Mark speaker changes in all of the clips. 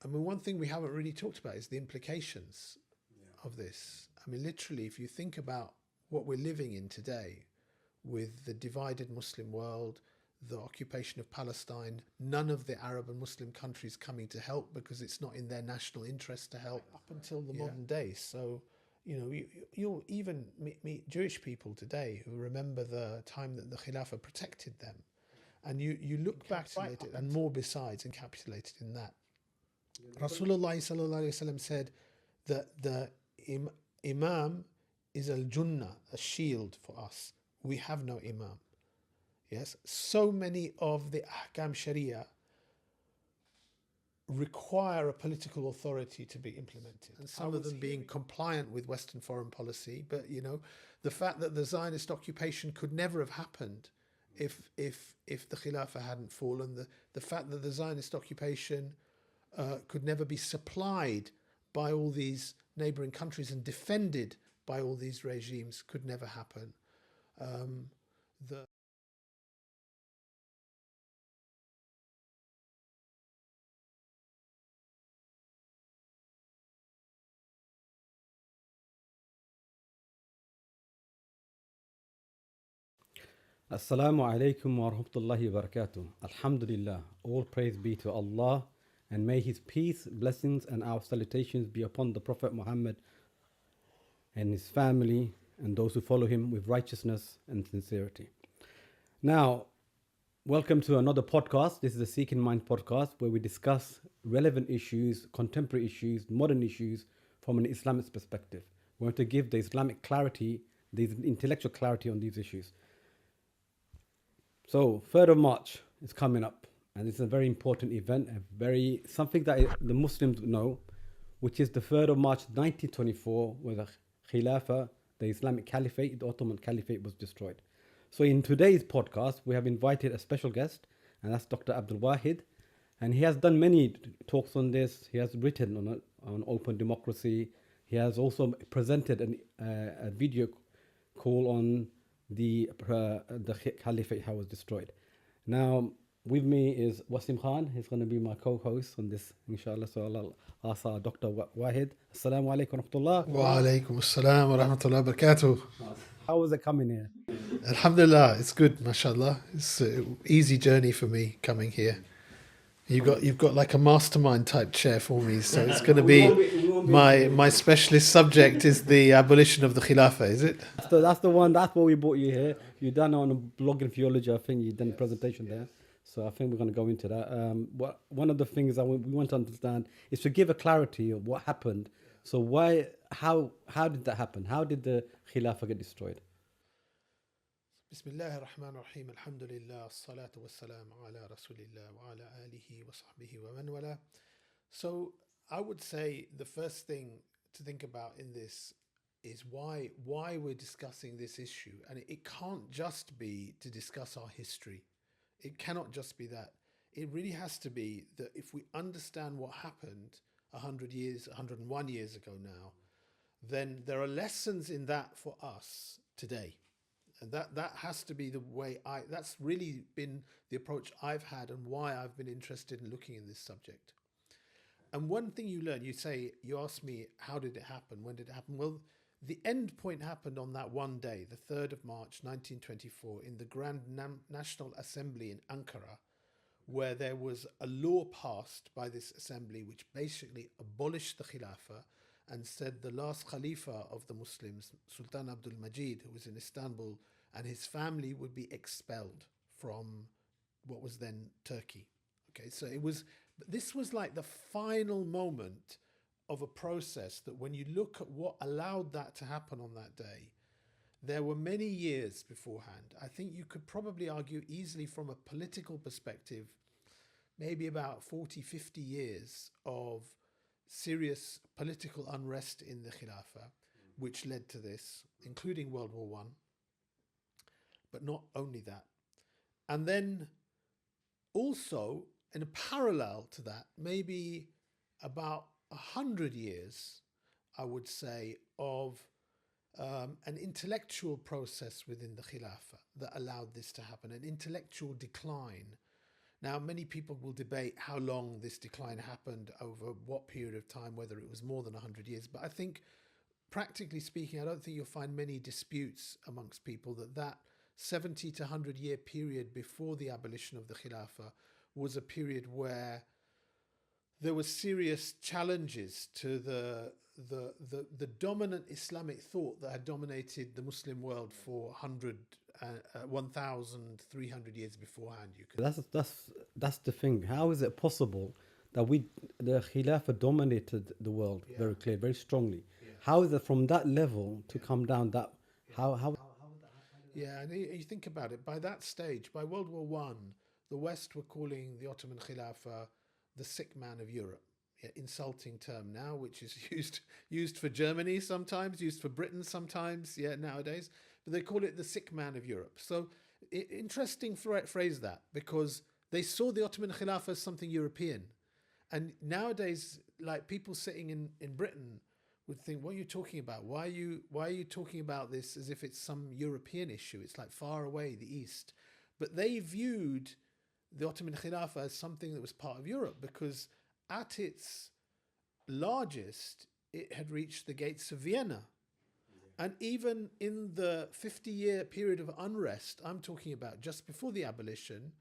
Speaker 1: I mean, one thing we haven't really talked about is the implications of this. I mean, literally, if you think about what we're living in today with the divided Muslim world, the occupation of Palestine, none of the Arab and Muslim countries coming to help because it's not in their national interest to help up until the modern day. So, you'll even meet Jewish people today who remember the time that the Khilafah protected them. And you look back right and more besides encapsulated in that. Rasulullah sallallahu alaihi wasallam said that the Imam is al-Junnah, a shield for us. We have no Imam. Yes, so many of the Ahkam Sharia require a political authority to be implemented, and some of them being compliant with Western foreign policy. But the fact that the Zionist occupation could never have happened if the Khilafah hadn't fallen, the fact that the Zionist occupation could never be supplied by all these neighboring countries and defended by all these regimes could never happen.
Speaker 2: Assalamu alaikum wa rahmatullahi wa barakatuh. Alhamdulillah, all praise be to Allah, and may His peace, blessings, and our salutations be upon the Prophet Muhammad and his family and those who follow him with righteousness and sincerity. Now, welcome to another podcast. This is a Seeking Mind podcast where we discuss relevant issues, contemporary issues, modern issues from an Islamic perspective. We want to give the Islamic clarity, the intellectual clarity on these issues. So, 3rd of March is coming up, and it's a very important event, something that the Muslims know, which is the 3rd of March 1924, where the Khilafah, the Islamic Caliphate, the Ottoman Caliphate was destroyed. So in today's podcast, we have invited a special guest, and that's Dr. Abdul Wahid, and he has done many talks on this. He has written on it, on open democracy. He has also presented a video call on the Caliphate, how it was destroyed. Now, with me is Wasim Khan. He's going to be my co-host on this, inshallah. So I'll ask Dr. Wahid. Assalamu alaikum wa rahmatullah.
Speaker 1: Wa alaikum assalam wa rahmatullahi wa barakatuh.
Speaker 2: How was it coming here?
Speaker 1: Alhamdulillah, it's good, mashallah. It's an easy journey for me coming here. You've got like a mastermind type chair for me, so it's going to be my specialist subject is the abolition of the Khilafah, is it?
Speaker 2: That's the one. That's why we brought you here. You done on a blog and theology. I think you done a presentation there. So I think we're going to go into that. One of the things that we want to understand is to give a clarity of what happened. So how did that happen? How did the Khilafah get destroyed?
Speaker 1: Bismillahir Rahmanir Rahim. Alhamdulillah. Salatu wassalam ala Rasulillah wa ala alihi wa sahbihi wa man wala. So I would say the first thing to think about in this is why we're discussing this issue. And it can't just be to discuss our history. It cannot just be that. It really has to be that if we understand what happened 101 years ago now, then there are lessons in that for us today. And that has to be the way that's really been the approach I've had and why I've been interested in looking in this subject. And one thing you learn, you ask me, how did it happen? When did it happen? Well, the end point happened on that one day, the 3rd of March, 1924, in the Grand National Assembly in Ankara, where there was a law passed by this assembly which basically abolished the Khilafah and said the last Khalifa of the Muslims, Sultan Abdul Majid, who was in Istanbul, and his family would be expelled from what was then Turkey. Okay, so this was like the final moment of a process that when you look at what allowed that to happen on that day, there were many years beforehand. I think you could probably argue easily from a political perspective, maybe about 40, 50 years of serious political unrest in the Khilafah, which led to this, including World War One. But not only that. And then also, in a parallel to that, maybe about 100 years, I would say, of an intellectual process within the Khilafah that allowed this to happen, an intellectual decline. Now, many people will debate how long this decline happened, over what period of time, whether it was more than 100 years. But I think, practically speaking, I don't think you'll find many disputes amongst people that 70 to 100 year period before the abolition of the Khilafah was a period where there were serious challenges to the dominant Islamic thought that had dominated the Muslim world for 1,300 years beforehand. You could.
Speaker 2: That's the thing. How is it possible that the Khilafah dominated the world very clear, very strongly?
Speaker 1: Yeah.
Speaker 2: How is it from that level to come down that? How?
Speaker 1: Yeah, and you think about it. By that stage, by World War One, the West were calling the Ottoman Caliphate the sick man of Europe. Yeah, insulting term now, which is used for Germany sometimes, used for Britain sometimes. Yeah, nowadays, but they call it the sick man of Europe. So interesting phrase that, because they saw the Ottoman Khilafah as something European, and nowadays, like, people sitting in Britain would think, what are you talking about? Why are you talking about this as if it's some European issue? It's like far away, the East. But they viewed the Ottoman Khilafah as something that was part of Europe, because at its largest, it had reached the gates of Vienna. And even in the 50-year period of unrest I'm talking about, just before the abolition,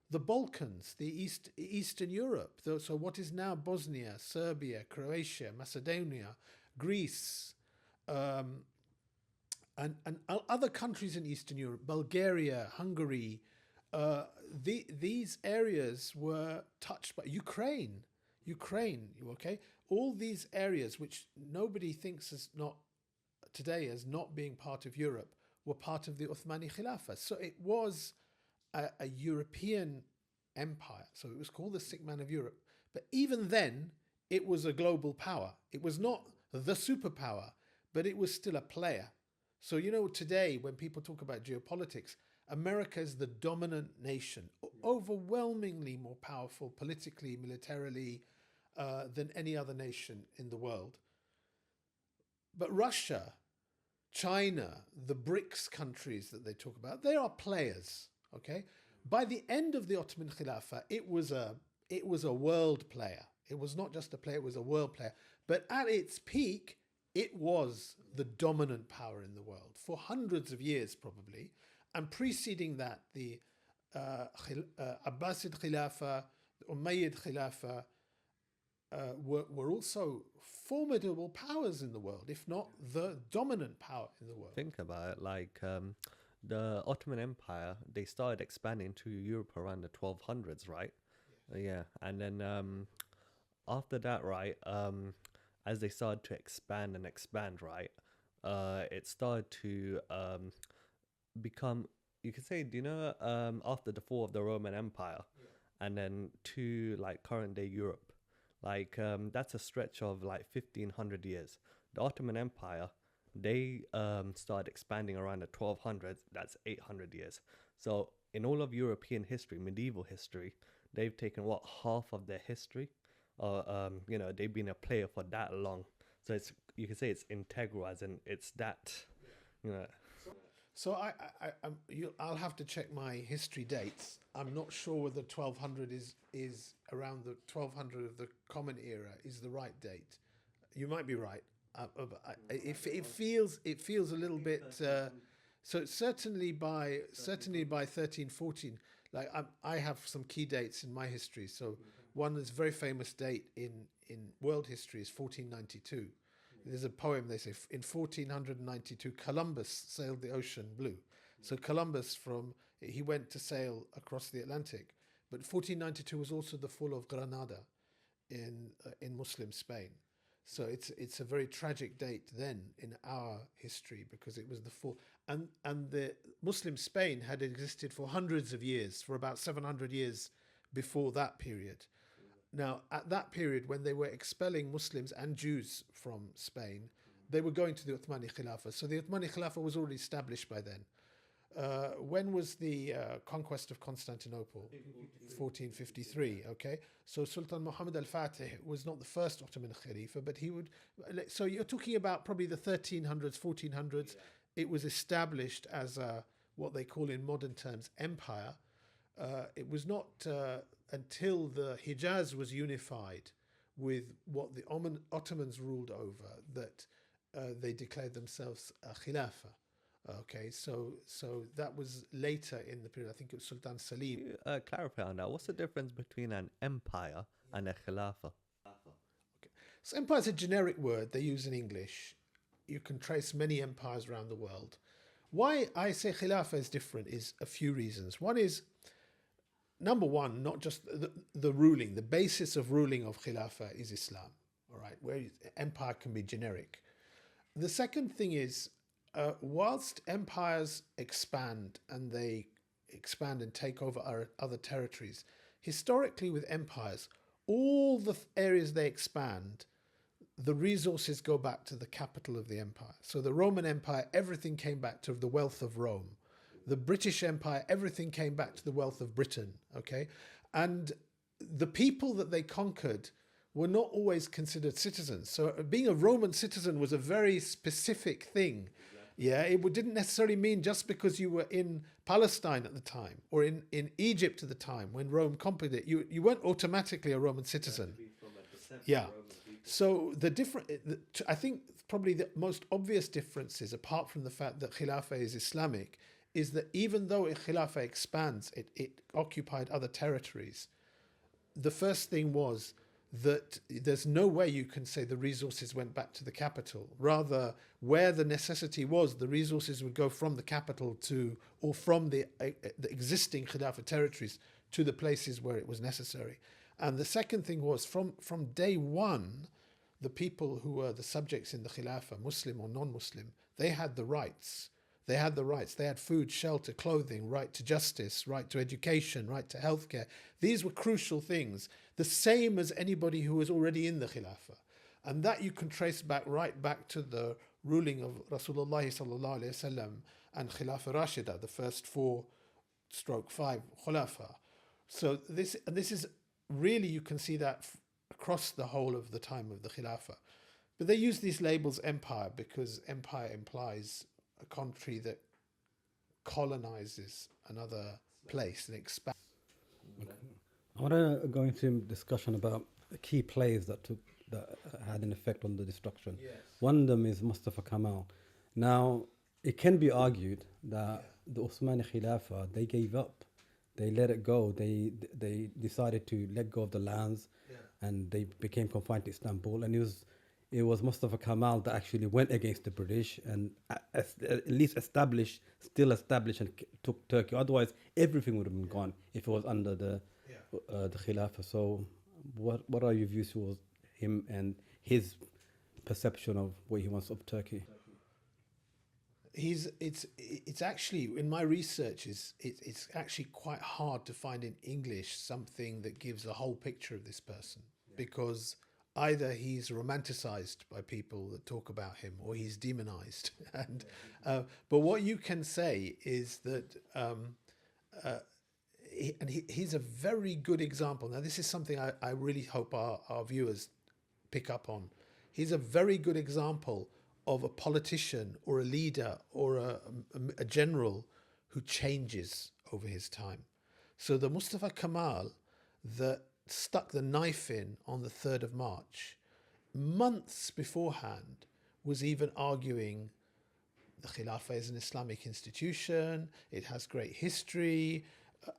Speaker 1: the Balkans, the Eastern Europe, so what is now Bosnia, Serbia, Croatia, Macedonia, Greece, and other countries in Eastern Europe, Bulgaria, Hungary, these areas were touched by Ukraine, okay? All these areas, which nobody thinks as not today as not being part of Europe, were part of the Uthmani Khilafah. So it was a European empire. So it was called the sick man of Europe. But even then, it was a global power. It was not the superpower, but it was still a player. So, today, when people talk about geopolitics, America is the dominant nation, overwhelmingly more powerful politically, militarily, than any other nation in the world. But Russia, China, the BRICS countries that they talk about, they are players, okay? By the end of the Ottoman Khilafah, it was a world player. It was not just a player, it was a world player. But at its peak, it was the dominant power in the world for hundreds of years, probably. And preceding that, the Abbasid Khilafah, the Umayyad Khilafah, were also formidable powers in the world, if not the dominant power in the world.
Speaker 3: Think about it, like the Ottoman Empire, they started expanding to Europe around the 1200s, right? Yeah. And then after that, right, as they started to expand, right, it started to become, you could say, after the fall of the Roman Empire, and then to like current day Europe, like that's a stretch of like 1500 years. The Ottoman Empire, they started expanding around the 1200s. That's 800 years. So in all of European history, medieval history, they've taken half of their history. They've been a player for that long. So you can say it's integral, as in it's that.
Speaker 1: So I'll have to check my history dates. I'm not sure whether 1200 is around the 1200 of the Common Era is the right date. You might be right. It feels a little bit. So certainly by 1314. Like I have some key dates in my history. So one is a very famous date in world history is 1492. There's a poem, they say, in 1492, Columbus sailed the ocean blue. So Columbus, he went to sail across the Atlantic. But 1492 was also the fall of Granada in Muslim Spain. So it's a very tragic date then in our history, because it was the fall. And the Muslim Spain had existed for hundreds of years, for about 700 years before that period. Now, at that period, when they were expelling Muslims and Jews from Spain, they were going to the Uthmani Khilafah. So the Uthmani Khilafah was already established by then. When was the conquest of Constantinople? 1453, okay? So Sultan Muhammad al-Fatih was not the first Ottoman Khalifa, but he would... So you're talking about probably the 1300s, 1400s. It was established as what they call in modern terms empire. It was not until the Hijaz was unified with what the Ottomans ruled over that they declared themselves a Khilafah. Okay, so that was later in the period. I think it was Sultan Salim.
Speaker 3: Clarify on that. What's the difference between an empire and a Khilafah?
Speaker 1: Okay. So empire is a generic word they use in English. You can trace many empires around the world. Why I say Khilafah is different is a few reasons. One is, number one, not just the ruling. The basis of ruling of Khilafah is Islam, all right, where empire can be generic. The second thing is, whilst empires expand and they expand and take over other territories, historically with empires, all the areas they expand, the resources go back to the capital of the empire. So the Roman Empire, everything came back to the wealth of Rome. The British Empire, everything came back to the wealth of Britain, okay? And the people that they conquered were not always considered citizens. So being a Roman citizen was a very specific thing. Yeah, it didn't necessarily mean just because you were in Palestine at the time or in Egypt at the time when Rome conquered it, you weren't automatically a Roman citizen. Yeah. So I think probably the most obvious differences, apart from the fact that Khilafah is Islamic, is that even though Khilafah expands, it occupied other territories. The first thing was that there's no way you can say the resources went back to the capital. Rather, where the necessity was, the resources would go from the capital to, or from the existing Khilafah territories to the places where it was necessary. And the second thing was, from day one, the people who were the subjects in the Khilafah, Muslim or non-Muslim, they had the rights. They had the rights. They had food, shelter, clothing, right to justice, right to education, right to healthcare. These were crucial things, the same as anybody who was already in the Khilafah. And that you can trace right back to the ruling of Rasulullah sallallahu alaihi wasallam and Khilafah Rashida, the first 4/5 Khulafa. So this is really, you can see that across the whole of the time of the Khilafah. But they use these labels empire because empire implies a country that colonizes another place and expands.
Speaker 2: I want to go into discussion about the key players that had an effect on the destruction.
Speaker 1: Yes.
Speaker 2: One of them is Mustafa Kemal. Now, it can be argued that the Osmani Khilafah, they gave up. They let it go. They decided to let go of the lands, and they became confined to Istanbul. And it was Mustafa Kemal that actually went against the British and at least established and took Turkey. Otherwise, everything would have been gone if it was under the Khilafah. So, what are your views towards him and his perception of what he wants of Turkey?
Speaker 1: It's actually, in my research, it's actually quite hard to find in English something that gives a whole picture of this person, because either he's romanticized by people that talk about him or he's demonized. And but what you can say is that he's a very good example. Now, this is something I really hope our viewers pick up on. He's a very good example of a politician or a leader or a general who changes over his time. So the Mustafa Kemal that stuck the knife in on the 3rd of March, months beforehand, was even arguing the Khilafah is an Islamic institution, it has great history,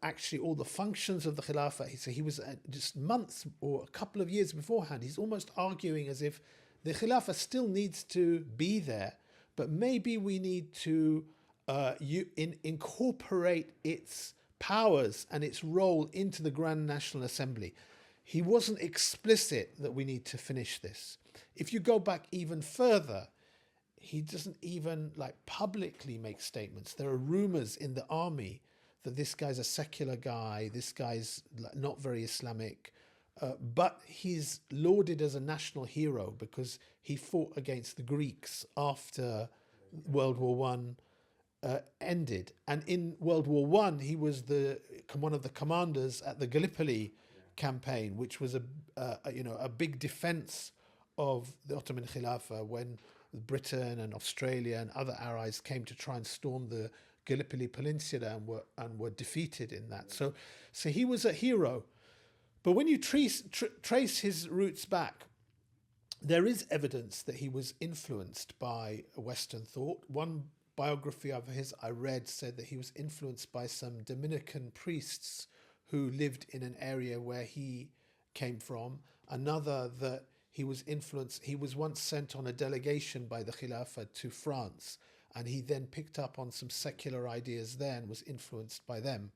Speaker 1: actually all the functions of the Khilafah. So he was just months or a couple of years beforehand, he's almost arguing as if the Khilafah still needs to be there, but maybe we need to incorporate its powers and its role into the Grand National Assembly. He wasn't explicit that we need to finish this. If you go back even further, he doesn't even publicly make statements. There are rumors in the army that this guy's a secular guy, this guy's not very Islamic, but he's lauded as a national hero because he fought against the Greeks after World War One ended. And in World War One, he was one of the commanders at the Gallipoli campaign, which was a big defense of the Ottoman Khilafah when Britain and Australia and other allies came to try and storm the Gallipoli Peninsula and were defeated in that. So he was a hero. But when you trace his roots back, there is evidence that he was influenced by Western thought. One biography of his I read said that he was influenced by some Dominican priests who lived in an area where he came from. Another that he was influenced, he was once sent on a delegation by the Khilafah to France, and he then picked up on some secular ideas there and was influenced by them.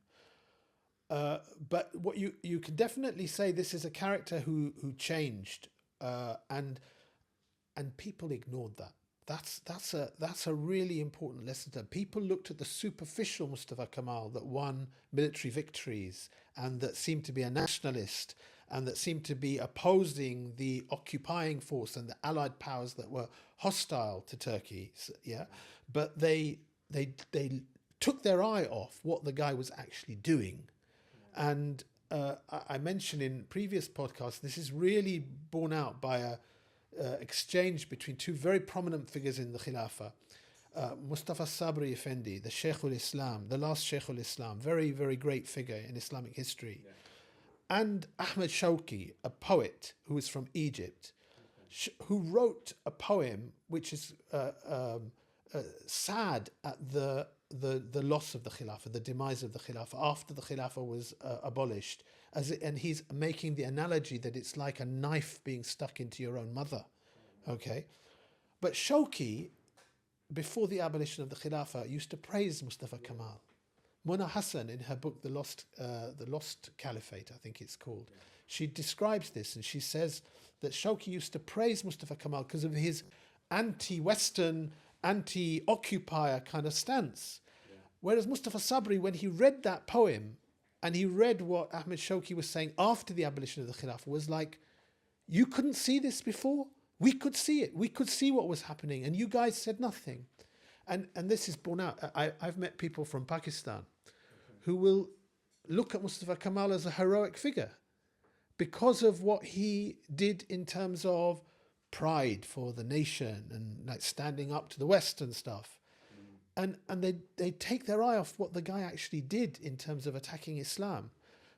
Speaker 1: But what you can definitely say, this is a character who changed, and people ignored that. That's a really important lesson to them. People looked at the superficial Mustafa Kemal that won military victories and that seemed to be a nationalist and that seemed to be opposing the occupying force and the allied powers that were hostile to Turkey. Yeah, but they took their eye off what the guy was actually doing. And I mentioned in previous podcasts, this is really borne out by a exchange between two very prominent figures in the Khilafah. Mustafa Sabri Effendi, the Sheikh al-Islam, the last Sheikh al-Islam, very, very great figure in Islamic history. Yeah. And Ahmed Shawki, a poet who is from Egypt, who wrote a poem which is sad at the loss of the Khilafah, the demise of the Khilafah after the Khilafah was abolished. And he's making the analogy that it's like a knife being stuck into your own mother. Okay? But Shawki, before the abolition of the Khilafah, used to praise Mustafa Kemal. Mona Hassan, in her book The Lost Caliphate, I think it's called, she describes this, and she says that Shawki used to praise Mustafa Kemal because of his anti-Western, anti-occupier kind of stance. Yeah. Whereas Mustafa Sabri, when he read that poem and he read what Ahmed Shawki was saying after the abolition of the Khilafah, was like, you couldn't see this before? We could see it. We could see what was happening, and you guys said nothing. And this is borne out. I've met people from Pakistan who will look at Mustafa Kemal as a heroic figure because of what he did in terms of pride for the nation and like standing up to the West and stuff. And they take their eye off what the guy actually did in terms of attacking Islam.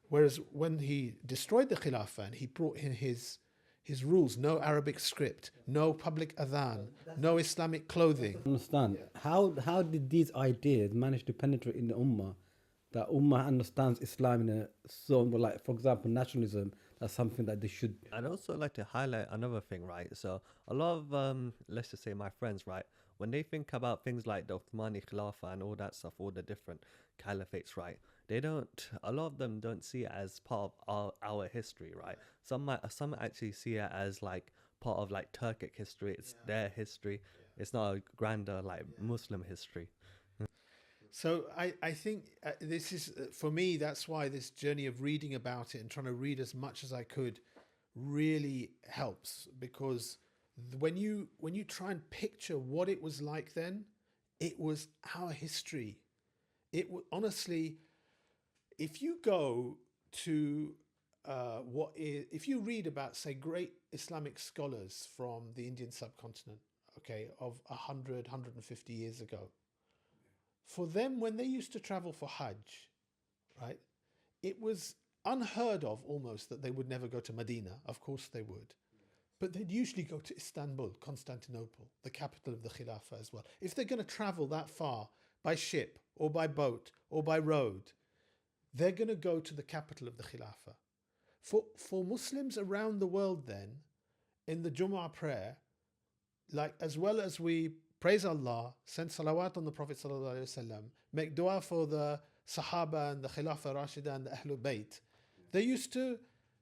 Speaker 1: Whereas when he destroyed the Khilafah and he brought in his rules, no Arabic script, no public adhan, no Islamic clothing.
Speaker 2: I understand. How did these ideas manage to penetrate in the Ummah? That Ummah understands Islam in a zone, like, for example, nationalism, that's something that they should.
Speaker 3: I'd also like to highlight another thing, right? So a lot of, let's just say my friends, right, when they think about things like the Ottoman Khilafah and all that stuff, all the different caliphates, right, a lot of them don't see it as part of our history, right? Some actually see it as like part of like Turkic history. It's their history. It's not a grander like Muslim history.
Speaker 1: So I think this is, for me, that's why this journey of reading about it and trying to read as much as I could really helps, because when you try and picture what it was like then, it was our history. Honestly, if you go to if you read about, say, great Islamic scholars from the Indian subcontinent, okay, of 100, 150 years ago, for them, when they used to travel for Hajj, right, it was unheard of almost that they would never go to Medina. Of course they would. But they'd usually go to Istanbul, Constantinople, the capital of the Khilafah as well. If they're going to travel that far by ship or by boat or by road, they're going to go to the capital of the Khilafah. For Muslims around the world then, in the Jumu'ah prayer, like, as well as we praise Allah, send salawat on the Prophet ﷺ, make dua for the Sahaba and the Khilafah Rashida and the Ahlul Bayt, they used to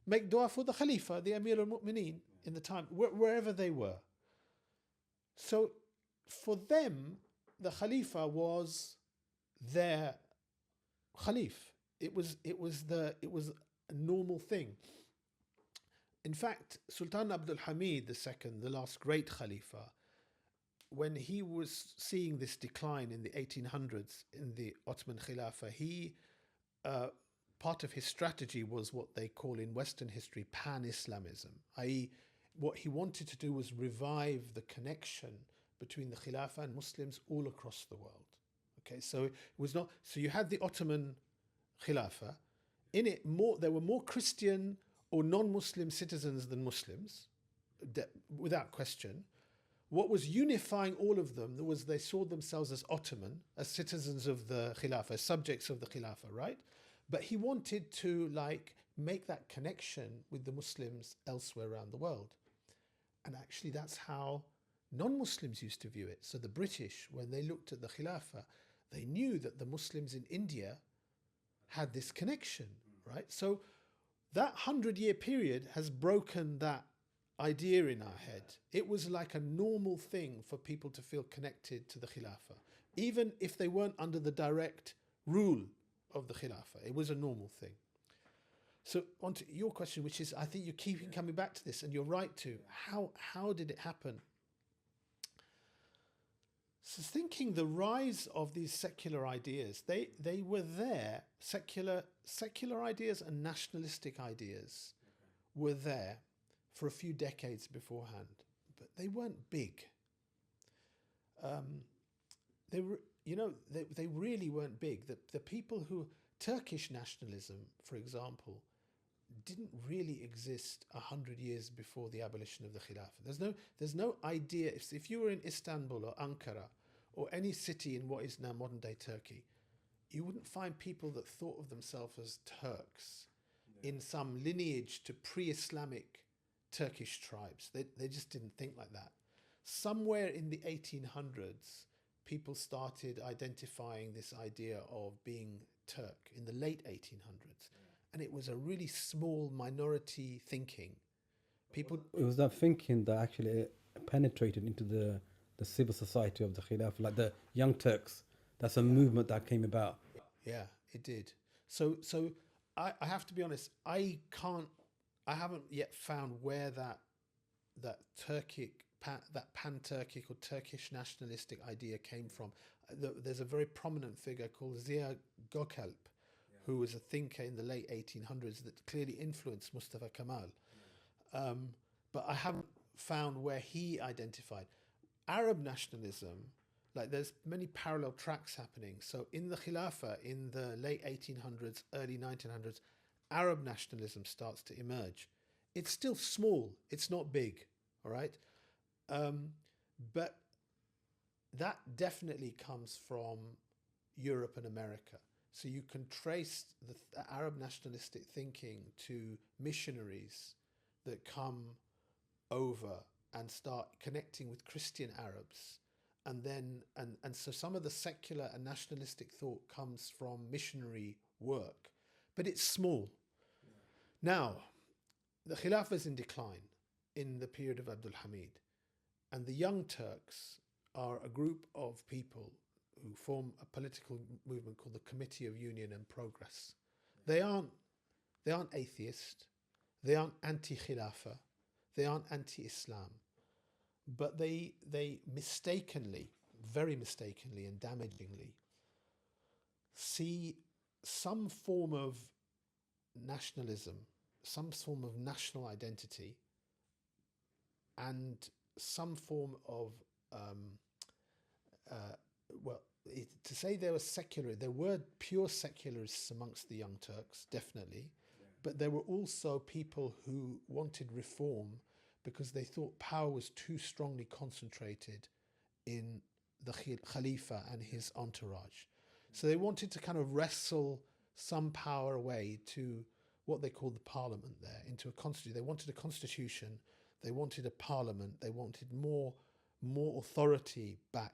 Speaker 1: make dua for the Khalifa, the Amir al-Mu'mineen, in the time, wherever they were. So for them, the Khalifa was their Khalif. It was a normal thing. In fact, Sultan Abdul Hamid II, the last great Khalifa, when he was seeing this decline in the 1800s in the Ottoman Khilafah, part of his strategy was what they call in Western history pan-Islamism, i.e. what he wanted to do was revive the connection between the Khilafah and Muslims all across the world. Okay, so it was not. So you had the Ottoman Khilafah. In it, there were more Christian or non-Muslim citizens than Muslims, without question. What was unifying all of them was they saw themselves as Ottoman, as citizens of the Khilafah, as subjects of the Khilafah, right? But he wanted to make that connection with the Muslims elsewhere around the world. And actually that's how non-Muslims used to view it. So the British, when they looked at the Khilafah, they knew that the Muslims in India had this connection, right? So that 100-year period has broken that idea in our head. It was like a normal thing for people to feel connected to the Khilafah, even if they weren't under the direct rule of the Khilafah. It was a normal thing. So on to your question, which is, I think you're keeping coming back to this, and you're right to. How did it happen? So thinking the rise of these secular ideas, they were there. Secular ideas and nationalistic ideas were there for a few decades beforehand, but they weren't big. They really weren't big. The people who Turkish nationalism, for example, didn't really exist 100 years before the abolition of the Khilafah. There's no idea. If you were in Istanbul or Ankara or any city in what is now modern day Turkey, you wouldn't find people that thought of themselves as Turks in some lineage to pre-Islamic Turkish tribes. They just didn't think like that. Somewhere in the 1800s, people started identifying this idea of being Turk in the late 1800s. And it was a really small minority thinking. It
Speaker 2: was that thinking that actually penetrated into the civil society of the Khilafah, like the Young Turks. That's a movement that came about.
Speaker 1: Yeah, it did. So I have to be honest, I haven't yet found where that pan-Turkic or Turkish nationalistic idea came from. There's a very prominent figure called Ziya Gökalp, who was a thinker in the late 1800s that clearly influenced Mustafa Kemal. But I haven't found where he identified. Arab nationalism, there's many parallel tracks happening. So in the Khilafah, in the late 1800s, early 1900s, Arab nationalism starts to emerge. It's still small, it's not big, all right? But that definitely comes from Europe and America. So you can trace the Arab nationalistic thinking to missionaries that come over and start connecting with Christian Arabs. And so some of the secular and nationalistic thought comes from missionary work, but it's small. Yeah. Now, the Khilafah is in decline in the period of Abdul Hamid, and the Young Turks are a group of people who form a political movement called the Committee of Union and Progress. They aren't atheist, they aren't anti-Khilafah, they aren't anti-Islam, but they mistakenly, very mistakenly and damagingly, see some form of nationalism, some form of national identity, and some form of to say they were secular, there were pure secularists amongst the Young Turks, definitely, but there were also people who wanted reform because they thought power was too strongly concentrated in the Khalifa and his entourage. So they wanted to kind of wrestle some power away to what they called the parliament there, into a constitution. They wanted a constitution, they wanted a parliament, they wanted more authority back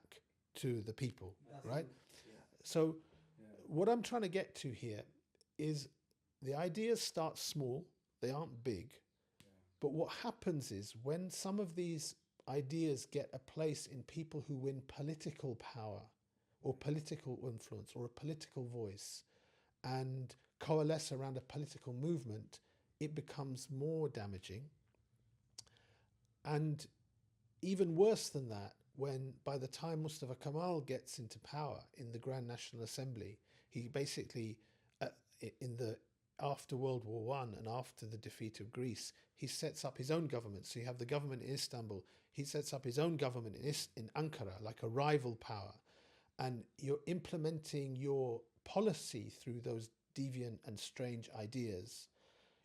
Speaker 1: to the people, right? Yeah. So what I'm trying to get to here is the ideas start small, they aren't big, but what happens is when some of these ideas get a place in people who win political power or political influence or a political voice and coalesce around a political movement, it becomes more damaging. And even worse than that, when by the time Mustafa Kemal gets into power in the Grand National Assembly, he basically, after World War I and after the defeat of Greece, he sets up his own government. So you have the government in Istanbul, he sets up his own government in Ankara, like a rival power. and you're implementing your policy through those deviant and strange ideas,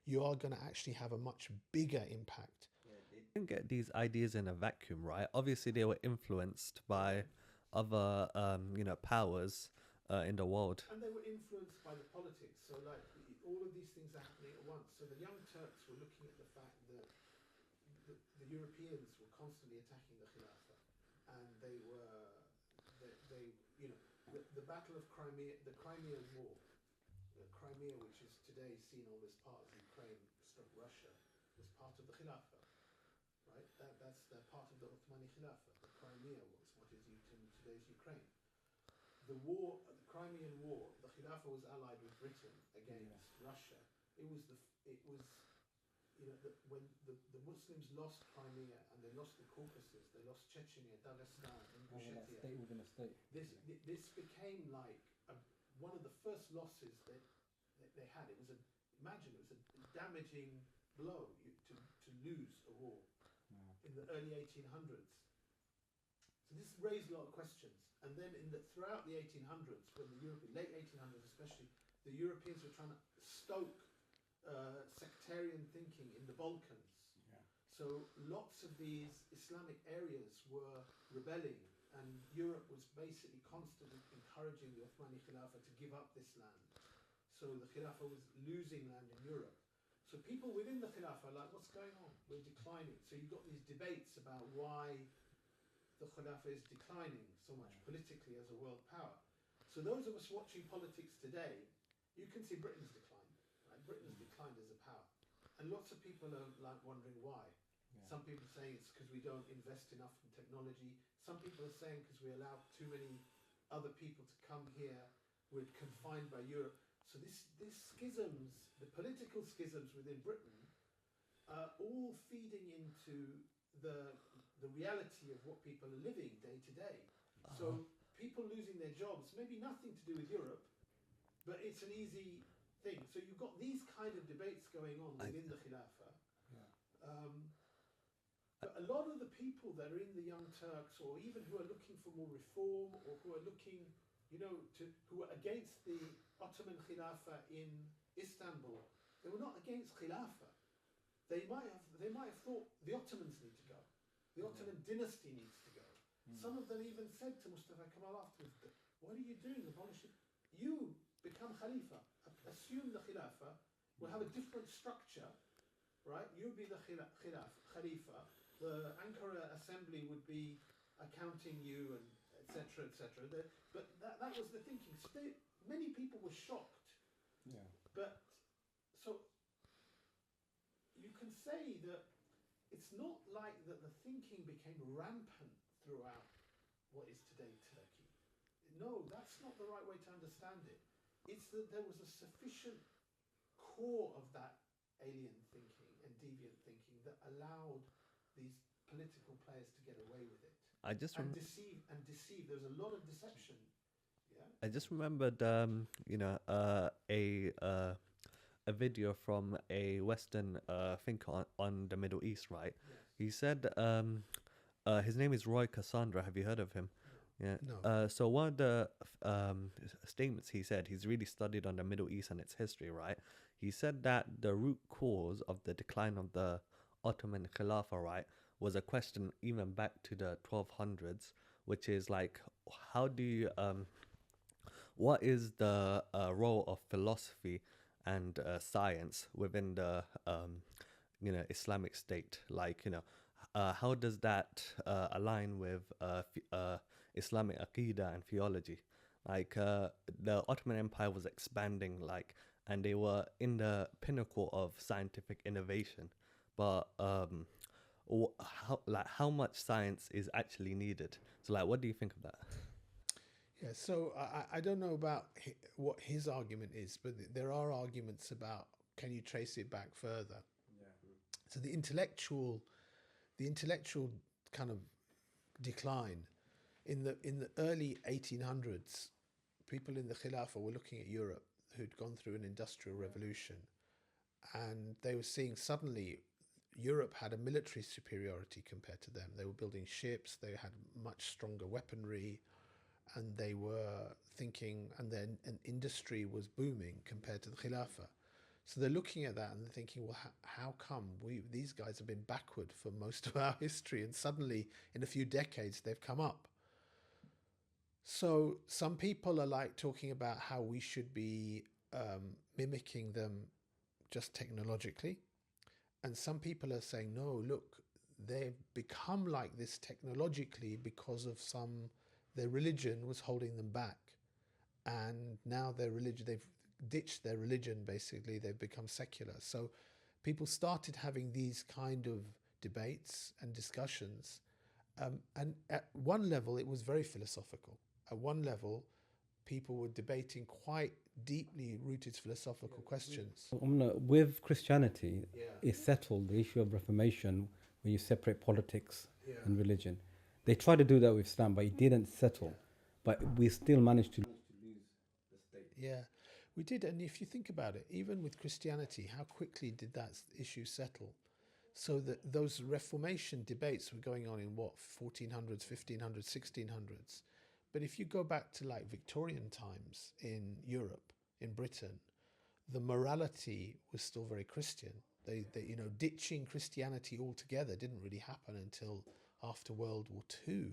Speaker 1: you are going to actually have a much bigger impact.
Speaker 3: They didn't get these ideas in a vacuum, right? Obviously, they were influenced by other, powers in the world.
Speaker 1: And they were influenced by the politics. So, like, all of these things are happening at once. So the Young Turks were looking at the fact that the Europeans were constantly attacking the Khilafah, and they the Battle of Crimea, the Crimean War, Crimea, which is today seen almost part of Ukraine, stroke Russia, was part of the Khilafah, right? That's part of the Ottoman Khilafah. The Crimea was what is today's Ukraine. The war, the Crimean War, the Khilafah was allied with Britain against Russia. When the Muslims lost Crimea and they lost the Caucasus, they lost Chechnya, Dagestan, and Ingushetia.
Speaker 2: State within a state.
Speaker 1: This became like one of the first losses that they had. It was a damaging blow to lose a war in the early 1800s. So this raised a lot of questions. And then throughout the 1800s, when late 1800s especially, the Europeans were trying to stoke sectarian thinking in the Balkans.
Speaker 2: Yeah.
Speaker 1: So lots of these Islamic areas were rebelling, and Europe was basically constantly encouraging the Ottoman Khilafah to give up this land. So the Khilafah was losing land in Europe. So people within the Khilafah are like, what's going on? We're declining. So you've got these debates about why the Khilafah is declining so much politically as a world power. So those of us watching politics today, you can see Britain's declined. Right? Britain's declined as a power. And lots of people are like wondering why. Yeah. Some people are saying it's because we don't invest enough in technology. Some people are saying because we allow too many other people to come here. We're confined by Europe. So these schisms, the political schisms within Britain, are all feeding into the reality of what people are living day to day. So people losing their jobs, maybe nothing to do with Europe, but it's an easy thing. So you've got these kind of debates going on within the Khilafah. Yeah. But a lot of the people that are in the Young Turks, or even who are looking for more reform, or who are looking, who are against the Ottoman Khilafah in Istanbul, they were not against Khilafah. They might have thought the Ottomans need to go. The Ottoman dynasty needs to go. Some of them even said to Mustafa Kemal afterwards, what are you doing? Abolish it. You become Khalifa. Assume the Khilafah. We'll have a different structure, right? You'll be the Khalifa. The Ankara assembly would be accounting you, and etc., etc. But that was the thinking. So many people were shocked. Yeah. But so you can say that it's not like that the thinking became rampant throughout what is today Turkey. No, that's not the right way to understand it. It's that there was a sufficient core of that alien thinking and deviant thinking that allowed these political players to get away with it. Deceive. There's a lot of deception. Yeah. I
Speaker 3: just remembered, a video from a Western thinker on the Middle East, right? Yes. He said, his name is Roy Cassandra. Have you heard of him? Yeah. No. So one of the statements he said, he's really studied on the Middle East and its history, right? He said that the root cause of the decline of the Ottoman Khilafah, right, was a question even back to the 1200s, which is like, how do you, what is the role of philosophy and science within the Islamic State? Like, how does that align with Islamic Aqidah and theology? Like, the Ottoman Empire was expanding, like, and they were in the pinnacle of scientific innovation, but how much science is actually needed? So, like, what do you think of that?
Speaker 1: Yeah, so I don't know about what his argument is, but there are arguments about, can you trace it back further? Yeah. So the intellectual kind of decline in the early 1800s, people in the Khilafah were looking at Europe who'd gone through an industrial revolution, and they were seeing suddenly Europe had a military superiority compared to them. They were building ships, they had much stronger weaponry, and they were thinking, and then an industry was booming compared to the Khilafah. So they're looking at that and they're thinking, well, how come these guys have been backward for most of our history, and suddenly in a few decades they've come up? So some people are like talking about how we should be mimicking them just technologically. And some people are saying, no, look, they've become like this technologically because of their religion was holding them back. And now their religion, they've ditched their religion, basically, they've become secular. So people started having these kind of debates and discussions. And at one level, it was very philosophical. At one level, people were debating quite deeply rooted philosophical questions.
Speaker 2: With Christianity, it settled the issue of Reformation when you separate politics and religion. They tried to do that with Islam, but it didn't settle. But we still managed to lose the state.
Speaker 1: Yeah, we did. And if you think about it, even with Christianity, how quickly did that issue settle? So that those Reformation debates were going on in what, 1400s, 1500s, 1600s. But if you go back to like Victorian times in Europe, in Britain, the morality was still very Christian. They ditching Christianity altogether didn't really happen until after World War II,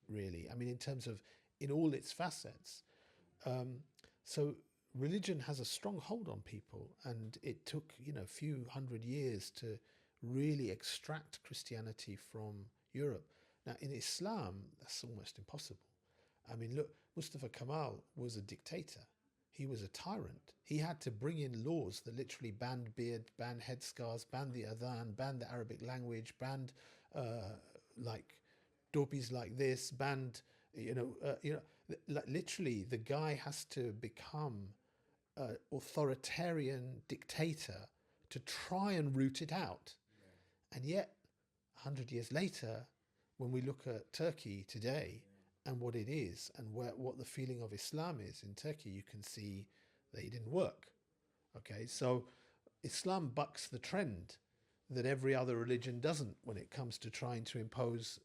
Speaker 1: really. I mean, in terms of, in all its facets. So religion has a strong hold on people, and it took, a few hundred years to really extract Christianity from Europe. Now, in Islam, that's almost impossible. I mean, look, Mustafa Kemal was a dictator. He was a tyrant. He had to bring in laws that literally banned beard, banned headscarves, banned the adhan, banned the Arabic language, banned like dopis like this, banned, literally the guy has to become an authoritarian dictator to try and root it out. And yet, 100 years later, when we look at Turkey today, and what it is, and what the feeling of Islam is in Turkey, you can see that it didn't work. Okay, so Islam bucks the trend that every other religion doesn't when it comes to trying to impose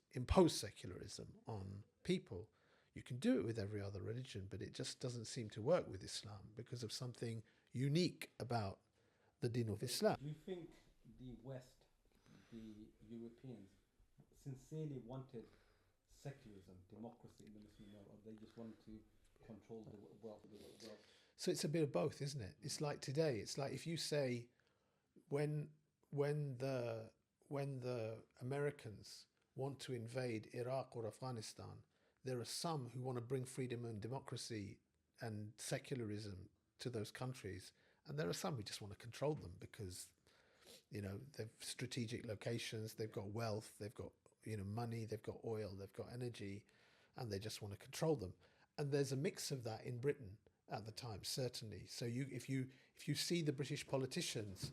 Speaker 1: secularism on people. You can do it with every other religion, but it just doesn't seem to work with Islam because of something unique about the Din of Islam.
Speaker 2: Do you think the West, the Europeans, sincerely wanted secularism, democracy in the Muslim world, or they just wanted to control the wealth?
Speaker 1: So it's a bit of both, isn't it? It's like today. It's like if you say, when the Americans want to invade Iraq or Afghanistan, there are some who want to bring freedom and democracy and secularism to those countries, and there are some who just want to control them because, they've strategic locations, they've got wealth, they've got money, they've got oil, they've got energy, and they just want to control them. And there's a mix of that in Britain at the time, certainly. So if you see the British politicians,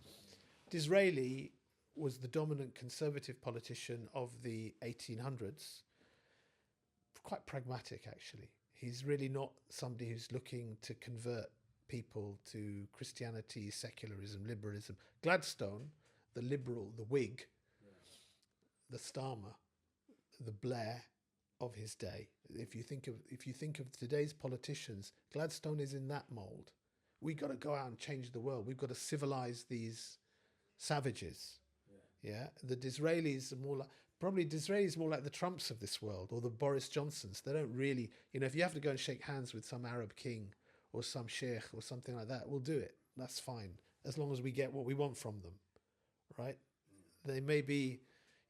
Speaker 1: Disraeli was the dominant conservative politician of the 1800s, quite pragmatic actually. He's really not somebody who's looking to convert people to Christianity, secularism, liberalism. Gladstone, the liberal, the Whig, the Starmer, the Blair of his day. If you think of today's politicians, Gladstone is in that mold. We got to go out and change the world. We've got to civilize these savages. Yeah. The Disraelis are more like the Trumps of this world, or the Boris Johnsons. They don't really, if you have to go and shake hands with some Arab king or some sheikh or something like that, we'll do it. That's fine, as long as we get what we want from them, right? They may be,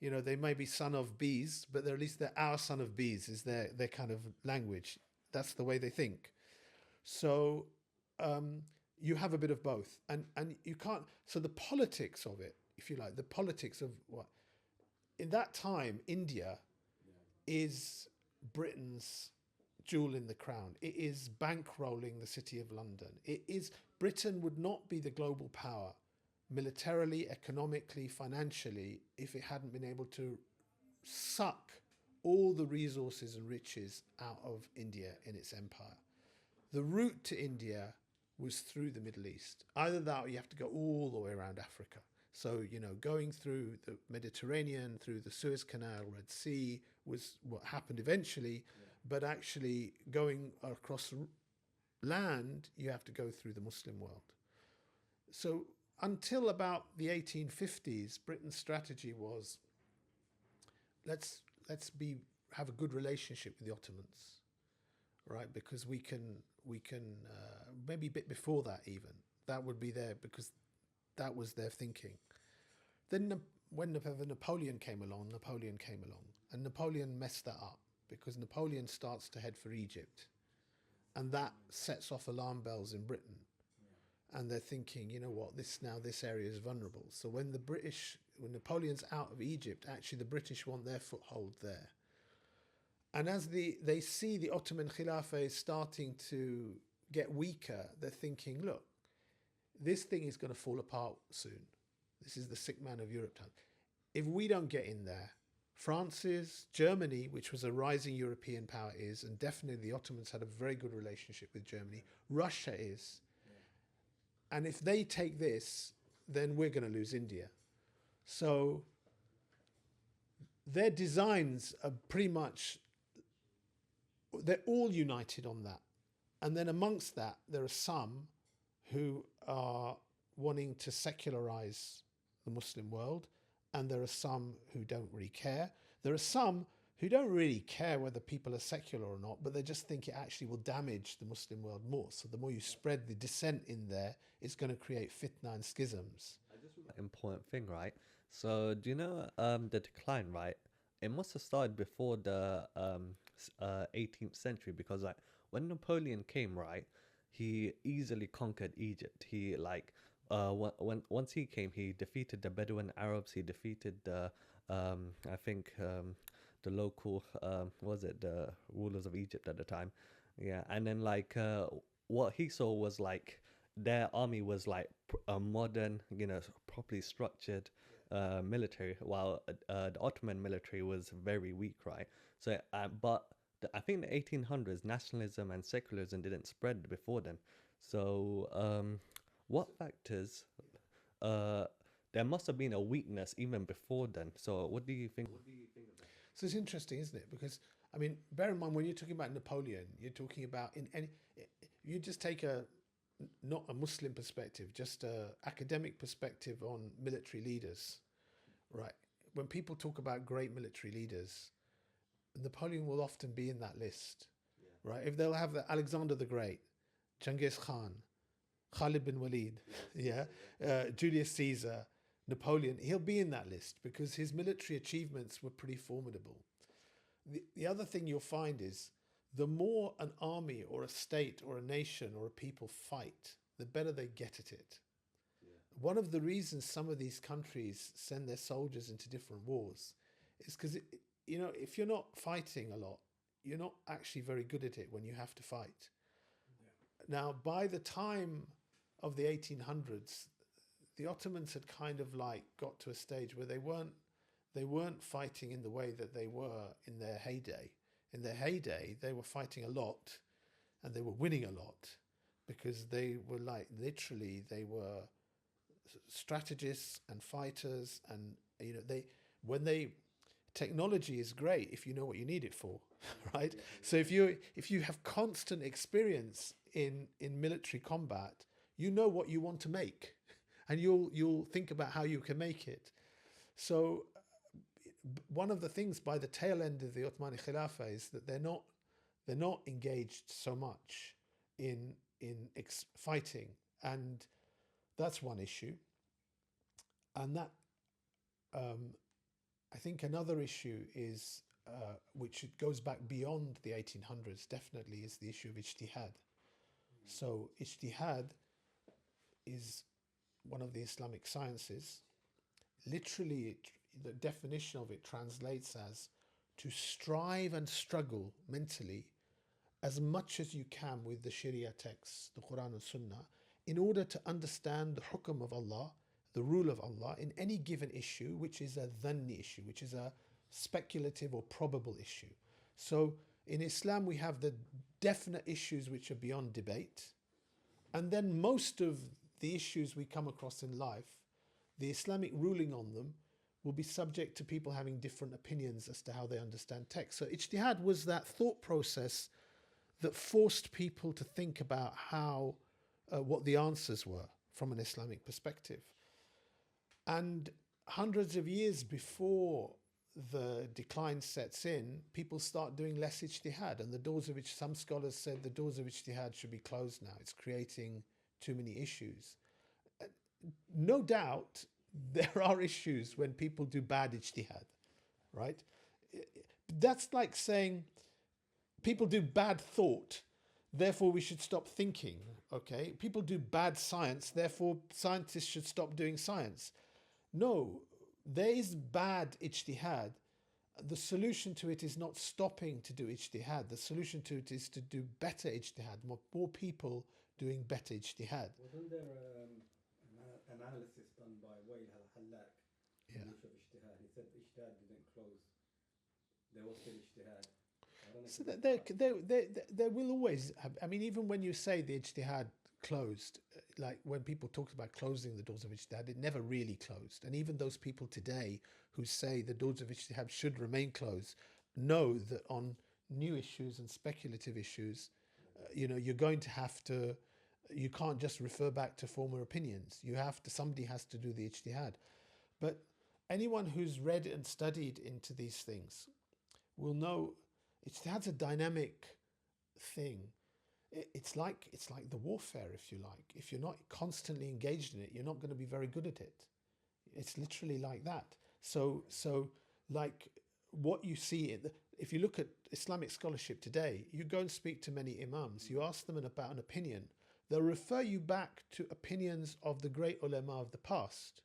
Speaker 1: they may be son of bees, but at least they're our son of bees is their kind of language. That's the way they think. So you have a bit of both, and you can't. So the politics of it, if you like, the politics of what in that time, India is Britain's jewel in the crown. It is bankrolling the city of London. Britain would not be the global power militarily, economically, financially, if it hadn't been able to suck all the resources and riches out of India in its empire. The route to India was through the Middle East. Either that or you have to go all the way around Africa. So, going through the Mediterranean, through the Suez Canal, Red Sea, was what happened eventually. but actually going across land, you have to go through the Muslim world. So until about the 1850s, Britain's strategy was, let's have a good relationship with the Ottomans, right? Because we can maybe a bit before that even, that would be there because that was their thinking. Then when Napoleon came along, and Napoleon messed that up because Napoleon starts to head for Egypt, and that sets off alarm bells in Britain. And they're thinking, you know what, this area is vulnerable. So when Napoleon's out of Egypt, actually the British want their foothold there. And as they see the Ottoman Khilafah is starting to get weaker, they're thinking, look, this thing is going to fall apart soon. This is the sick man of Europe time. If we don't get in there, France is, Germany, which was a rising European power is, and definitely the Ottomans had a very good relationship with Germany, Russia is. And if they take this, then we're going to lose India. So their designs are pretty much, they're all united on that. And then amongst that, there are some who are wanting to secularize the Muslim world, and there are some who don't really care. There are some who don't really care whether people are secular or not, but they just think it actually will damage the Muslim world more. So the more you spread the dissent in there, it's going to create fitna and schisms.
Speaker 3: Important thing, right? So do you know the decline, right? It must have started before the 18th century, because like when Napoleon came, right, he easily conquered Egypt. He once he came, he defeated the Bedouin Arabs. He defeated the I think the local the rulers of Egypt at the time. Yeah, and then what he saw was like their army was like a modern, properly structured military, while the Ottoman military was very weak, right? So I think the 1800s, nationalism and secularism didn't spread before then. So what factors there must have been a weakness even before then. So what do you think?
Speaker 1: So it's interesting, isn't it? Because, I mean, bear in mind, when you're talking about Napoleon, you're talking about you just take not a Muslim perspective, just a academic perspective on military leaders, right? When people talk about great military leaders, Napoleon will often be in that list, right? If they'll have Alexander the Great, Genghis Khan, Khalid bin Walid, Julius Caesar, Napoleon, he'll be in that list because his military achievements were pretty formidable. The other thing you'll find is the more an army or a state or a nation or a people fight, the better they get at it. Yeah. One of the reasons some of these countries send their soldiers into different wars is because, if you're not fighting a lot, you're not actually very good at it when you have to fight. Yeah. Now, by the time of the 1800s, the Ottomans had kind of got to a stage where they weren't fighting in the way that they were in their heyday. In their heyday, they were fighting a lot, and they were winning a lot because they were they were strategists and fighters, and technology is great if you know what you need it for, right? Yeah. So if you have constant experience in military combat, you know what you want to make, and you'll think about how you can make it. So one of the things by the tail end of the Ottoman Khilafah is that they're not engaged so much in fighting, and that's one issue. And that I think another issue is which goes back beyond the 1800s, definitely, is the issue of ijtihad. So ijtihad is one of the Islamic sciences. Literally, the definition of it translates as to strive and struggle mentally as much as you can with the Sharia texts, the Quran and Sunnah, in order to understand the hukum of Allah, the rule of Allah, in any given issue, which is a dhanni issue, which is a speculative or probable issue. So in Islam, we have the definite issues which are beyond debate. And then most of the issues we come across in life, the Islamic ruling on them will be subject to people having different opinions as to how they understand text. So ijtihad was that thought process that forced people to think about how, what the answers were from an Islamic perspective. And hundreds of years before the decline sets in, people start doing less ijtihad, and the doors of which some scholars said the doors of ijtihad should be closed now. It's creating too many issues. No doubt there are issues when people do bad ijtihad, right? That's like saying people do bad thought, therefore we should stop thinking, okay? People do bad science, therefore scientists should stop doing science. No, there is bad ijtihad. The solution to it is not stopping to do ijtihad. The solution to it is to do better ijtihad, more people doing better ijtihad.
Speaker 2: Wasn't there an analysis done by Wayl al-Hallaq
Speaker 1: Yeah.
Speaker 2: on the issue of ijtihad? He said ijtihad didn't close. There was still ijtihad. I don't know
Speaker 1: So
Speaker 2: if
Speaker 1: there will always have, I mean, even when you say the ijtihad closed, like when people talked about closing the doors of ijtihad, it never really closed. And even those people today who say the doors of ijtihad should remain closed know that on new issues and speculative issues, you're going to have to, you can't just refer back to former opinions. You have to, somebody has to do the ijtihad. But anyone who's read and studied into these things will know ijtihad's a dynamic thing. It's like the warfare, if you like. If you're not constantly engaged in it, you're not going to be very good at it. It's literally like that. So like what you see, if you look at Islamic scholarship today, you go and speak to many imams, you ask them about an opinion, they'll refer you back to opinions of the great ulama of the past.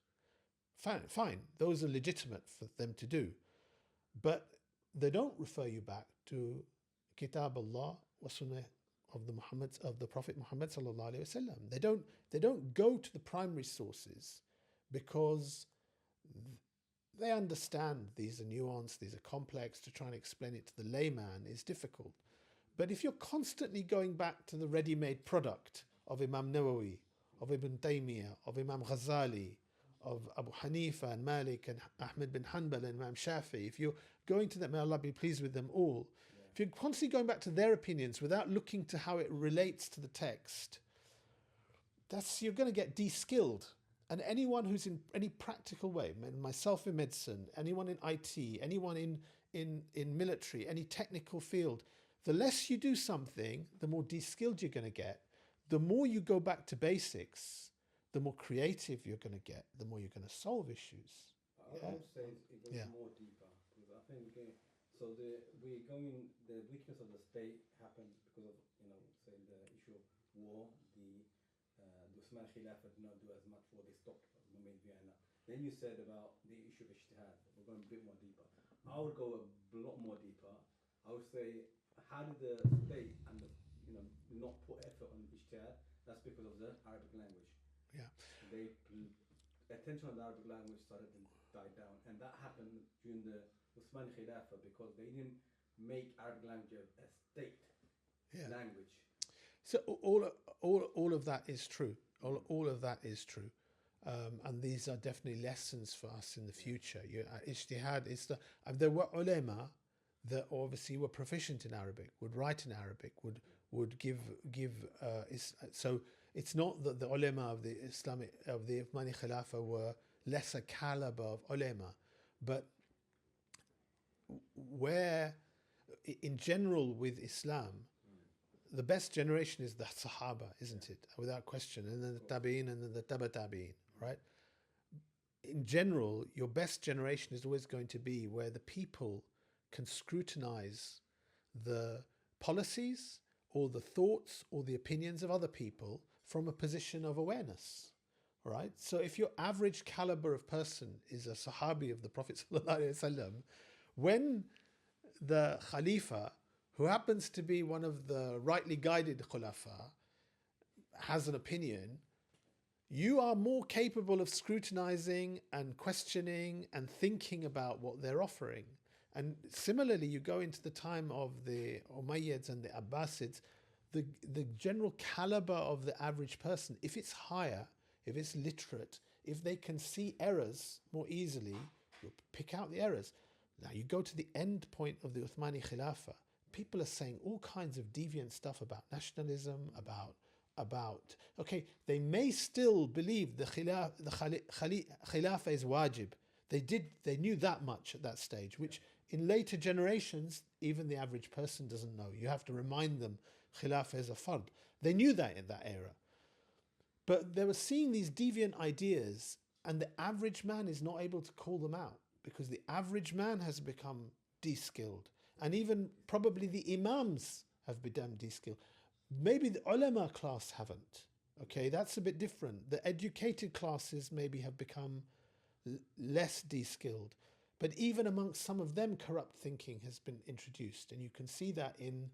Speaker 1: Fine, those are legitimate for them to do. But they don't refer you back to Kitab Allah wa Sunnah of the Prophet Muhammad sallallahu alaihi wasallam. They don't go to the primary sources because they understand these are nuanced, these are complex. To try and explain it to the layman is difficult. But if you're constantly going back to the ready-made product of Imam Nawawi, of Ibn Taymiyyah, of Imam Ghazali, of Abu Hanifa and Malik and Ahmed bin Hanbal and Imam Shafi, if you're going to them, may Allah be pleased with them all, if you're constantly going back to their opinions without looking to how it relates to the text, you're going to get de-skilled. And anyone who's in any practical way, myself in medicine, anyone in IT, anyone in military, any technical field, the less you do something, the more de-skilled you're going to get. The more you go back to basics, the more creative you're going to get, the more you're going to solve issues.
Speaker 2: I would say it goes more deeper, because I think the weakness of the state happened because of say the issue of war. The Ottoman Caliphate did not do as much war. They stopped in Vienna. Then you said about the issue of ijtihad. We're going a bit more deeper. I would go a lot more deeper. I would say, how did the state and not put effort on ijtihad? That's because of the Arabic language.
Speaker 1: Yeah.
Speaker 2: Attention on the Arabic language started to die down, and that happened during the Ottoman Khilafah because they didn't make Arabic language a state language.
Speaker 1: So all of that is true. All of that is true, and these are definitely lessons for us in the future. Ijtihad is there were ulama that obviously were proficient in Arabic, would write in Arabic, would give. So it's not that the ulama of the Uthmani Khilafah were lesser caliber of ulama, but where in general with Islam, the best generation is the Sahaba, isn't it? Without question. And then the Tabi'in and then the Taba Tabi'in, right? In general, your best generation is always going to be where the people can scrutinize the policies or the thoughts or the opinions of other people from a position of awareness, right? So if your average caliber of person is a Sahabi of the Prophet ﷺ, when the Khalifa, who happens to be one of the rightly guided Khulafa, has an opinion, you are more capable of scrutinizing and questioning and thinking about what they're offering. And similarly, you go into the time of the Umayyads and the Abbasids, the general caliber of the average person, if it's higher, if it's literate, if they can see errors more easily, you'll pick out the errors. Now you go to the end point of the Uthmani Khilafah, people are saying all kinds of deviant stuff about nationalism, about okay, they may still believe the Khilafah is wajib. They knew that much at that stage, which in later generations, even the average person doesn't know. You have to remind them Khilafah is a fard. They knew that in that era. But they were seeing these deviant ideas, and the average man is not able to call them out because the average man has become de-skilled. And even probably the imams have become de-skilled. Maybe the ulama class haven't. Okay, that's a bit different. The educated classes maybe have become less de-skilled. But even amongst some of them, corrupt thinking has been introduced. And you can see that in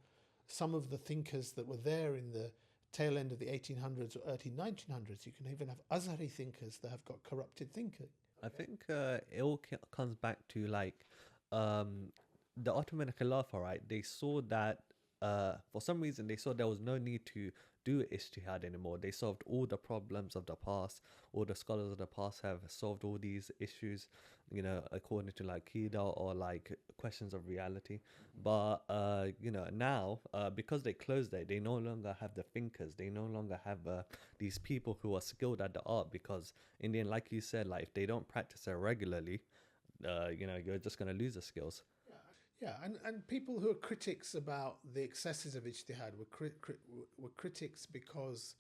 Speaker 1: some of the thinkers that were there in the tail end of the 1800s or early 1900s. You can even have Azhari thinkers that have got corrupted thinking.
Speaker 3: I think it all comes back to like the Ottoman Khilafah, right? They saw that for some reason they saw there was no need to do ijtihad anymore. They solved all the problems of the past. All the scholars of the past have solved all these issues, you know, according to like Qida or like questions of reality. But you know, now because they closed it, they no longer have the thinkers. They no longer have these people who are skilled at the art, because in the end, like you said, like if they don't practice it regularly, you know, you're just going to lose the skills.
Speaker 1: Yeah, and people who are critics about the excesses of ijtihad were critics because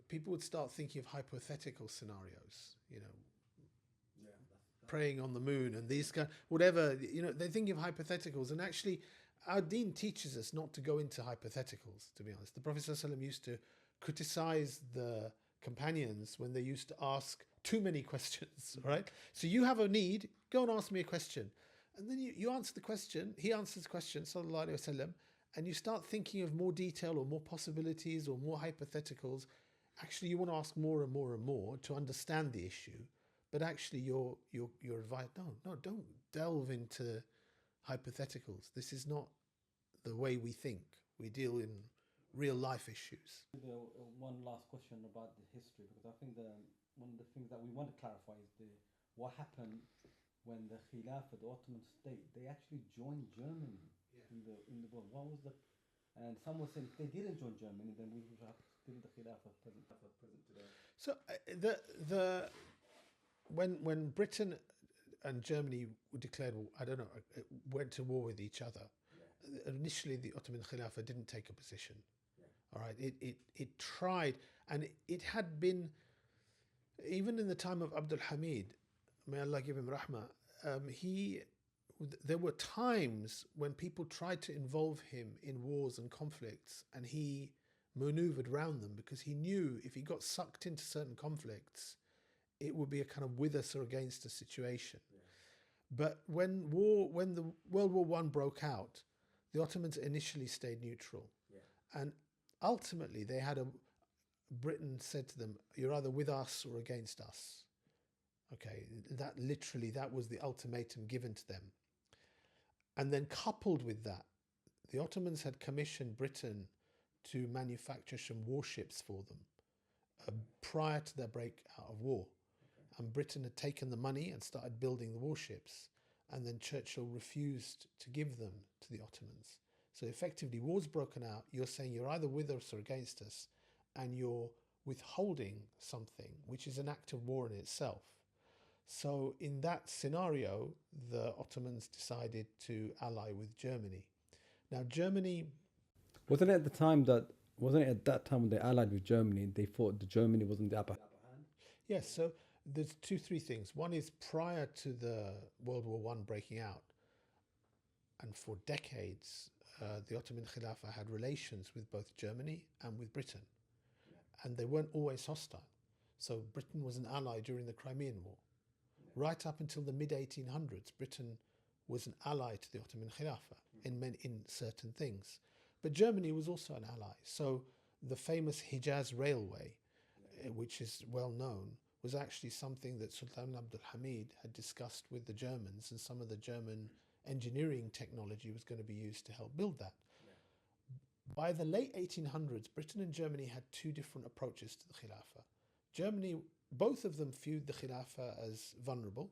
Speaker 1: people would start thinking of hypothetical scenarios, you know, praying on the moon and these kind, whatever, you know, they think of hypotheticals. And actually, our deen teaches us not to go into hypotheticals, to be honest. The Prophet ﷺ used to criticize the companions when they used to ask too many questions, right? So you have a need, go and ask me a question. And then you answer the question, he answers the question, sallallahu alayhi wasallam, and you start thinking of more detail or more possibilities or more hypotheticals. Actually, you want to ask more and more and more to understand the issue. But actually, your advice, don't delve into hypotheticals. This is not the way we think. We deal in real life issues.
Speaker 2: One last question about the history, because I think one of the things that we want to clarify is what happened when the Khilafah, the Ottoman State, they actually joined Germany in the world. What was and some were saying if they didn't join Germany, then we would have still the Khilafah present today.
Speaker 1: So when Britain and Germany were declared, went to war with each other, initially the Ottoman Khilafah didn't take a position. All right, it tried, and it had been, even in the time of Abdul Hamid, may Allah give him rahmah, there were times when people tried to involve him in wars and conflicts, and he maneuvered around them because he knew if he got sucked into certain conflicts, it would be a kind of with us or against us situation. But when the World War I broke out, the Ottomans initially stayed neutral, and ultimately they had Britain said to them, "You're either with us or against us." Okay, that was the ultimatum given to them. And then coupled with that, the Ottomans had commissioned Britain to manufacture some warships for them prior to their breakout of war. And Britain had taken the money and started building the warships. And then Churchill refused to give them to the Ottomans. So effectively, war's broken out. You're saying you're either with us or against us, and you're withholding something, which is an act of war in itself. So in that scenario, the Ottomans decided to ally with Germany. Now, Germany...
Speaker 2: Wasn't it at that time when they allied with Germany, they thought that Germany wasn't the upper hand?
Speaker 1: Yes, so there's three things. One is prior to the World War I breaking out, and for decades, the Ottoman Khilafah had relations with both Germany and with Britain. And they weren't always hostile. So Britain was an ally during the Crimean War. Right up until the mid-1800s, Britain was an ally to the Ottoman Khilafah in certain things. But Germany was also an ally. So the famous Hijaz Railway, which is well known, was actually something that Sultan Abdul Hamid had discussed with the Germans, and some of the German engineering technology was going to be used to help build that. By the late 1800s, Britain and Germany had two different approaches to the Khilafah. Germany, both of them viewed the Khilafah as vulnerable.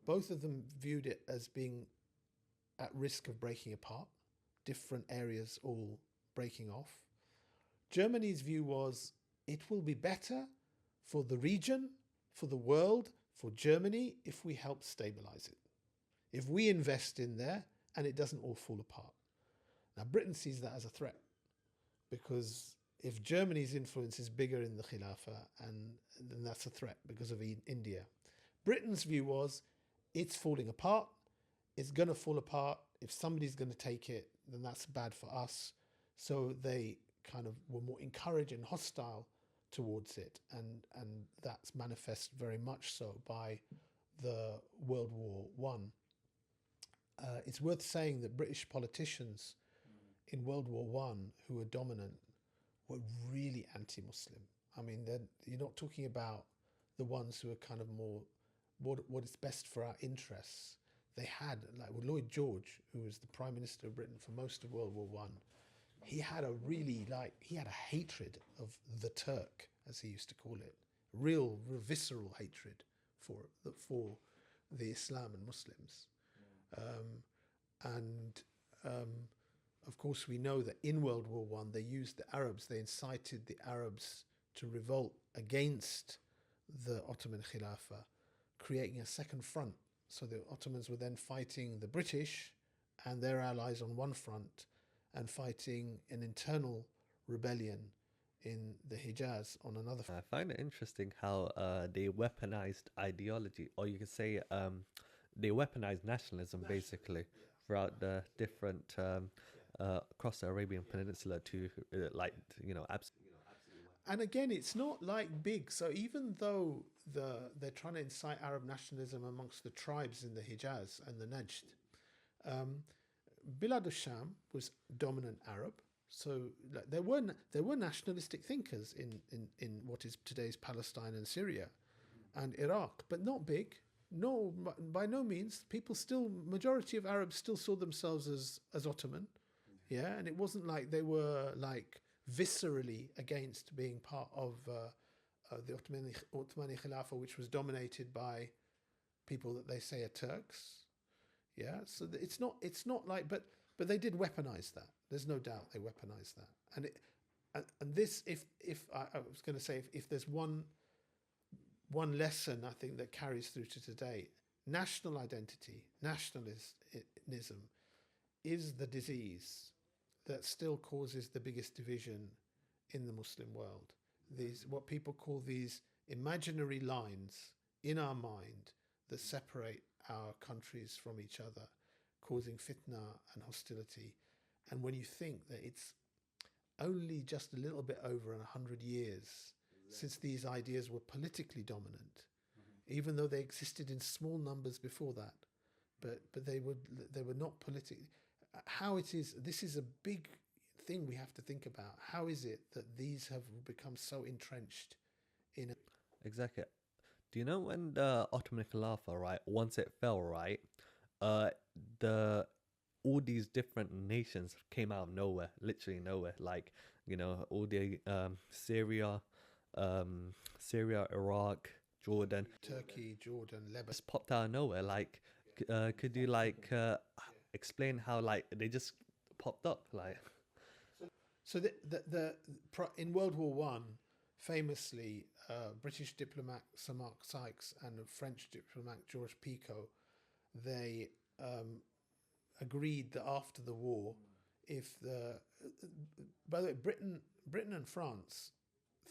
Speaker 1: both of them viewed it as being at risk of breaking apart, different areas all breaking off. Germany's view was it will be better for the region, for the world, for Germany if we help stabilize it, if we invest in there and it doesn't all fall apart. Now, Britain sees that as a threat, because if Germany's influence is bigger in the Khilafah, and then that's a threat because of India. Britain's view was it's falling apart, it's going to fall apart. If somebody's going to take it, then that's bad for us. So they kind of were more encouraging and hostile towards it, and that's manifest very much so by the World War One. It's worth saying that British politicians in World War One who were dominant were really anti-Muslim. I mean, you're not talking about the ones who are kind of more what is best for our interests. They had, like Lloyd George, who was the Prime Minister of Britain for most of World War One, he had a hatred of the Turk, as he used to call it, real visceral hatred for the Islam and Muslims. Of course, we know that in World War One, they used the Arabs, they incited the Arabs to revolt against the Ottoman Khilafah, creating a second front. So the Ottomans were then fighting the British and their allies on one front, and fighting an internal rebellion in the Hijaz on another front.
Speaker 3: I find it interesting how they weaponized ideology, or you could say they weaponized nationalism basically throughout the different across the Arabian Peninsula to
Speaker 1: And again, it's not like big. So even though they're trying to incite Arab nationalism amongst the tribes in the Hijaz and the Najd, Bilad al-Sham was dominant Arab. So there were nationalistic thinkers in what is today's Palestine and Syria and Iraq, but not big. No, by no means. Majority of Arabs still saw themselves as Ottoman. Yeah, and it wasn't like they were like viscerally against being part of the Ottoman Khilafah, which was dominated by people that they say are Turks. Yeah, so it's not like, but they did weaponize that. There's no doubt they weaponized that. And this, if I was going to say, if there's one lesson I think that carries through to today, national identity, nationalism, is the disease that still causes the biggest division in the Muslim world. These, what people call these imaginary lines in our mind that separate our countries from each other, causing fitna and hostility. And when you think that it's only just a little bit over 100 years since these ideas were politically dominant, even though they existed in small numbers before that, but they were not politically. How it is, this is a big thing we have to think about. How is it that these have become so entrenched in
Speaker 3: Exactly. Do you know when the Ottoman Caliphate, right, once it fell, right, all these different nations came out of nowhere, literally nowhere. Like, all the Syria, Iraq, Jordan,
Speaker 1: Turkey, Jordan, Lebanon,
Speaker 3: just popped out of nowhere. Like, could you explain how they just popped up like?
Speaker 1: So in World War One, famously, British diplomat Sir Mark Sykes and French diplomat Georges Picot, they agreed that after the war, by the way, Britain and France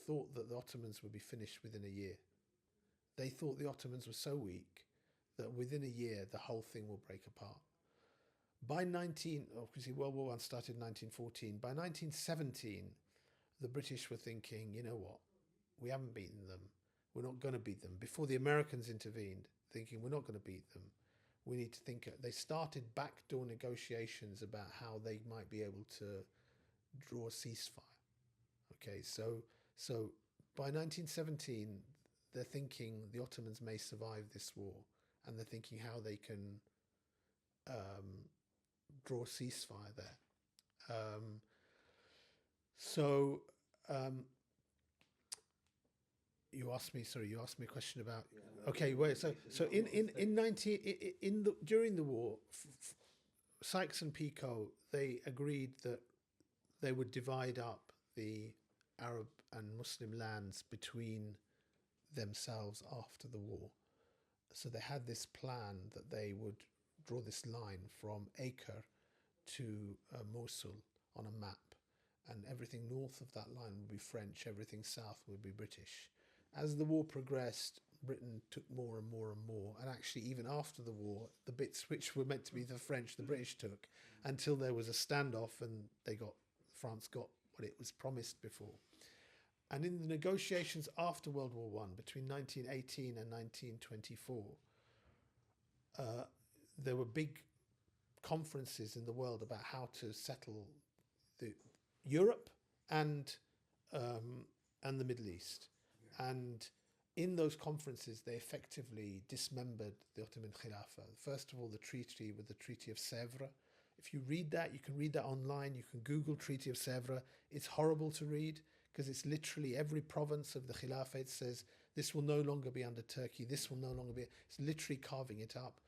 Speaker 1: thought that the Ottomans would be finished within a year. They thought the Ottomans were so weak that within a year the whole thing will break apart. By World War I started in 1914. By 1917, the British were thinking, you know what, we haven't beaten them. We're not going to beat them. Before the Americans intervened, thinking we're not going to beat them. We need to think. They started backdoor negotiations about how they might be able to draw a ceasefire. Okay, so by 1917, they're thinking the Ottomans may survive this war, and they're thinking how they can draw a ceasefire there. you asked me. Sorry, you asked me a question about. Okay, wait. So in 19 in the during the war, Sykes and Picot, they agreed that they would divide up the Arab and Muslim lands between themselves after the war. So they had this plan that they would draw this line from Acre to Mosul on a map, and everything north of that line would be French, everything south would be British. As the war progressed, Britain took more and more and more, and actually even after the war, the bits which were meant to be the French, the British took, until there was a standoff and France got what it was promised before. And in the negotiations after World War One, between 1918 and 1924, there were big conferences in the world about how to settle Europe and the Middle East. And in those conferences, they effectively dismembered the Ottoman Khilafah. First of all, the treaty with the Treaty of Sèvres. If you read that, you can read that online. You can Google Treaty of Sèvres. It's horrible to read because it's literally every province of the Khilafate says this will no longer be under Turkey. This will no longer be. It's literally carving it up.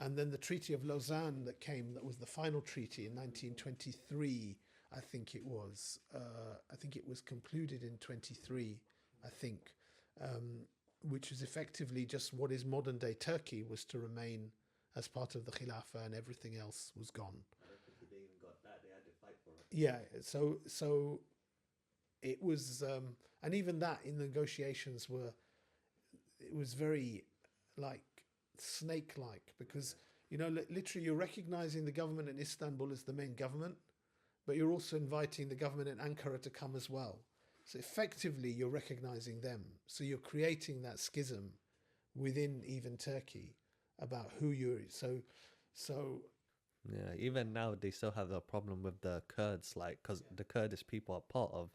Speaker 1: And then the Treaty of Lausanne that came, that was the final treaty in 1923, I think it was. I think it was concluded in 23, I think, which was effectively just what is modern day Turkey was to remain as part of the Khilafah, and everything else was gone.
Speaker 3: I don't think they even got that. They had to fight for it.
Speaker 1: Yeah, so it was, and even that in the negotiations it was very like snake-like, because literally you're recognizing the government in Istanbul as the main government, but you're also inviting the government in Ankara to come as well. So effectively you're recognizing them. So you're creating that schism within even Turkey about who you're. So
Speaker 3: yeah, even now they still have the problem with the Kurds, like, because the Kurdish people are part of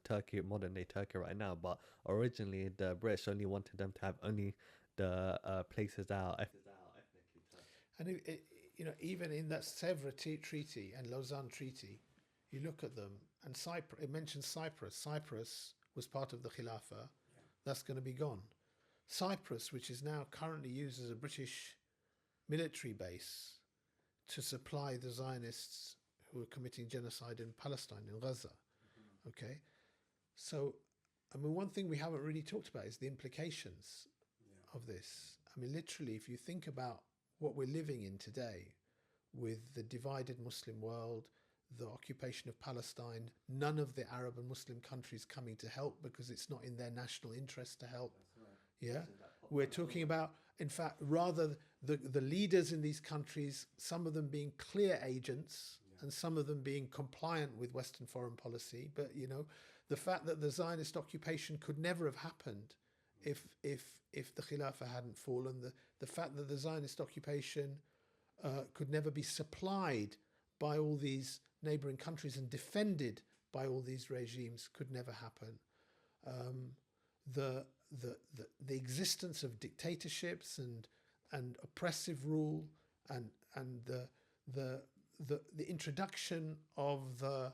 Speaker 3: Turkey, modern day Turkey right now, but originally the British only wanted them to have only the places that are ethnically Turkish.
Speaker 1: And even in that Sèvres Treaty and Lausanne Treaty, you look at them, and it mentions Cyprus. Cyprus was part of the Khilafah. That's going to be gone. Cyprus, which is now currently used as a British military base to supply the Zionists who are committing genocide in Palestine, in Gaza. Okay? So, one thing we haven't really talked about is the implications of this. Literally, if you think about what we're living in today with the divided Muslim world, the occupation of Palestine, none of the Arab and Muslim countries coming to help because it's not in their national interest to help. Yeah, we're talking about, in fact, rather the leaders in these countries, some of them being clear agents and some of them being compliant with Western foreign policy. But, the fact that the Zionist occupation could never have happened if the Khilafah hadn't fallen, the fact that the Zionist occupation could never be supplied by all these neighboring countries and defended by all these regimes could never happen. The existence of dictatorships and oppressive rule and the introduction of the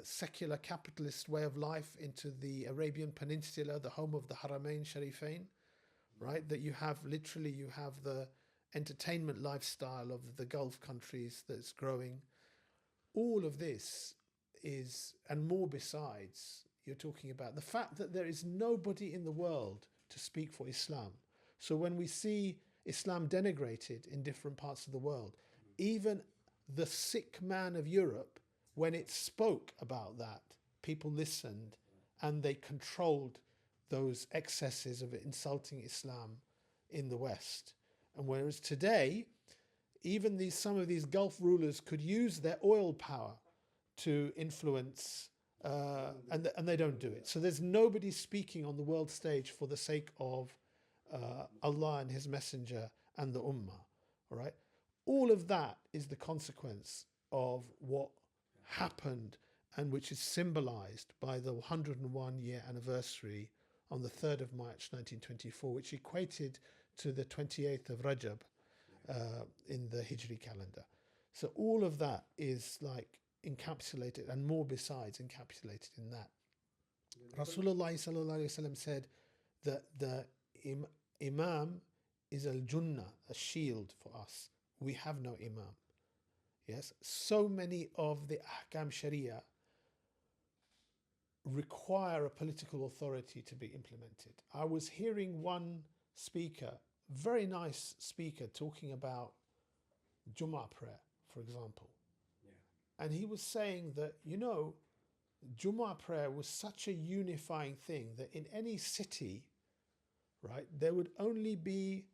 Speaker 1: secular capitalist way of life into the Arabian Peninsula, the home of the Haramain Sharifain, right? That you have the entertainment lifestyle of the Gulf countries that's growing. All of this is, and more besides, you're talking about the fact that there is nobody in the world to speak for Islam. So when we see Islam denigrated in different parts of the world, even the sick man of Europe, when it spoke about that, people listened and they controlled those excesses of insulting Islam in the West. And whereas today, even some of these Gulf rulers could use their oil power to influence, and they don't do it. So there's nobody speaking on the world stage for the sake of Allah and His Messenger and the Ummah. All right, all of that is the consequence of what happened, and which is symbolized by the 101-year anniversary on the 3rd of March 1924, which equated to the 28th of Rajab in the Hijri calendar. So all of that is like encapsulated, and more besides encapsulated in that. Rasulullah sallallahu alaihi wasallam said that the imam is al-junnah, a shield for us. We have no imam. Yes, so many of the ahkam sharia require a political authority to be implemented. I was hearing one speaker, very nice speaker, talking about Jummah prayer, for example. And he was saying that, you know, Jummah prayer was such a unifying thing that in any city, right, there would only be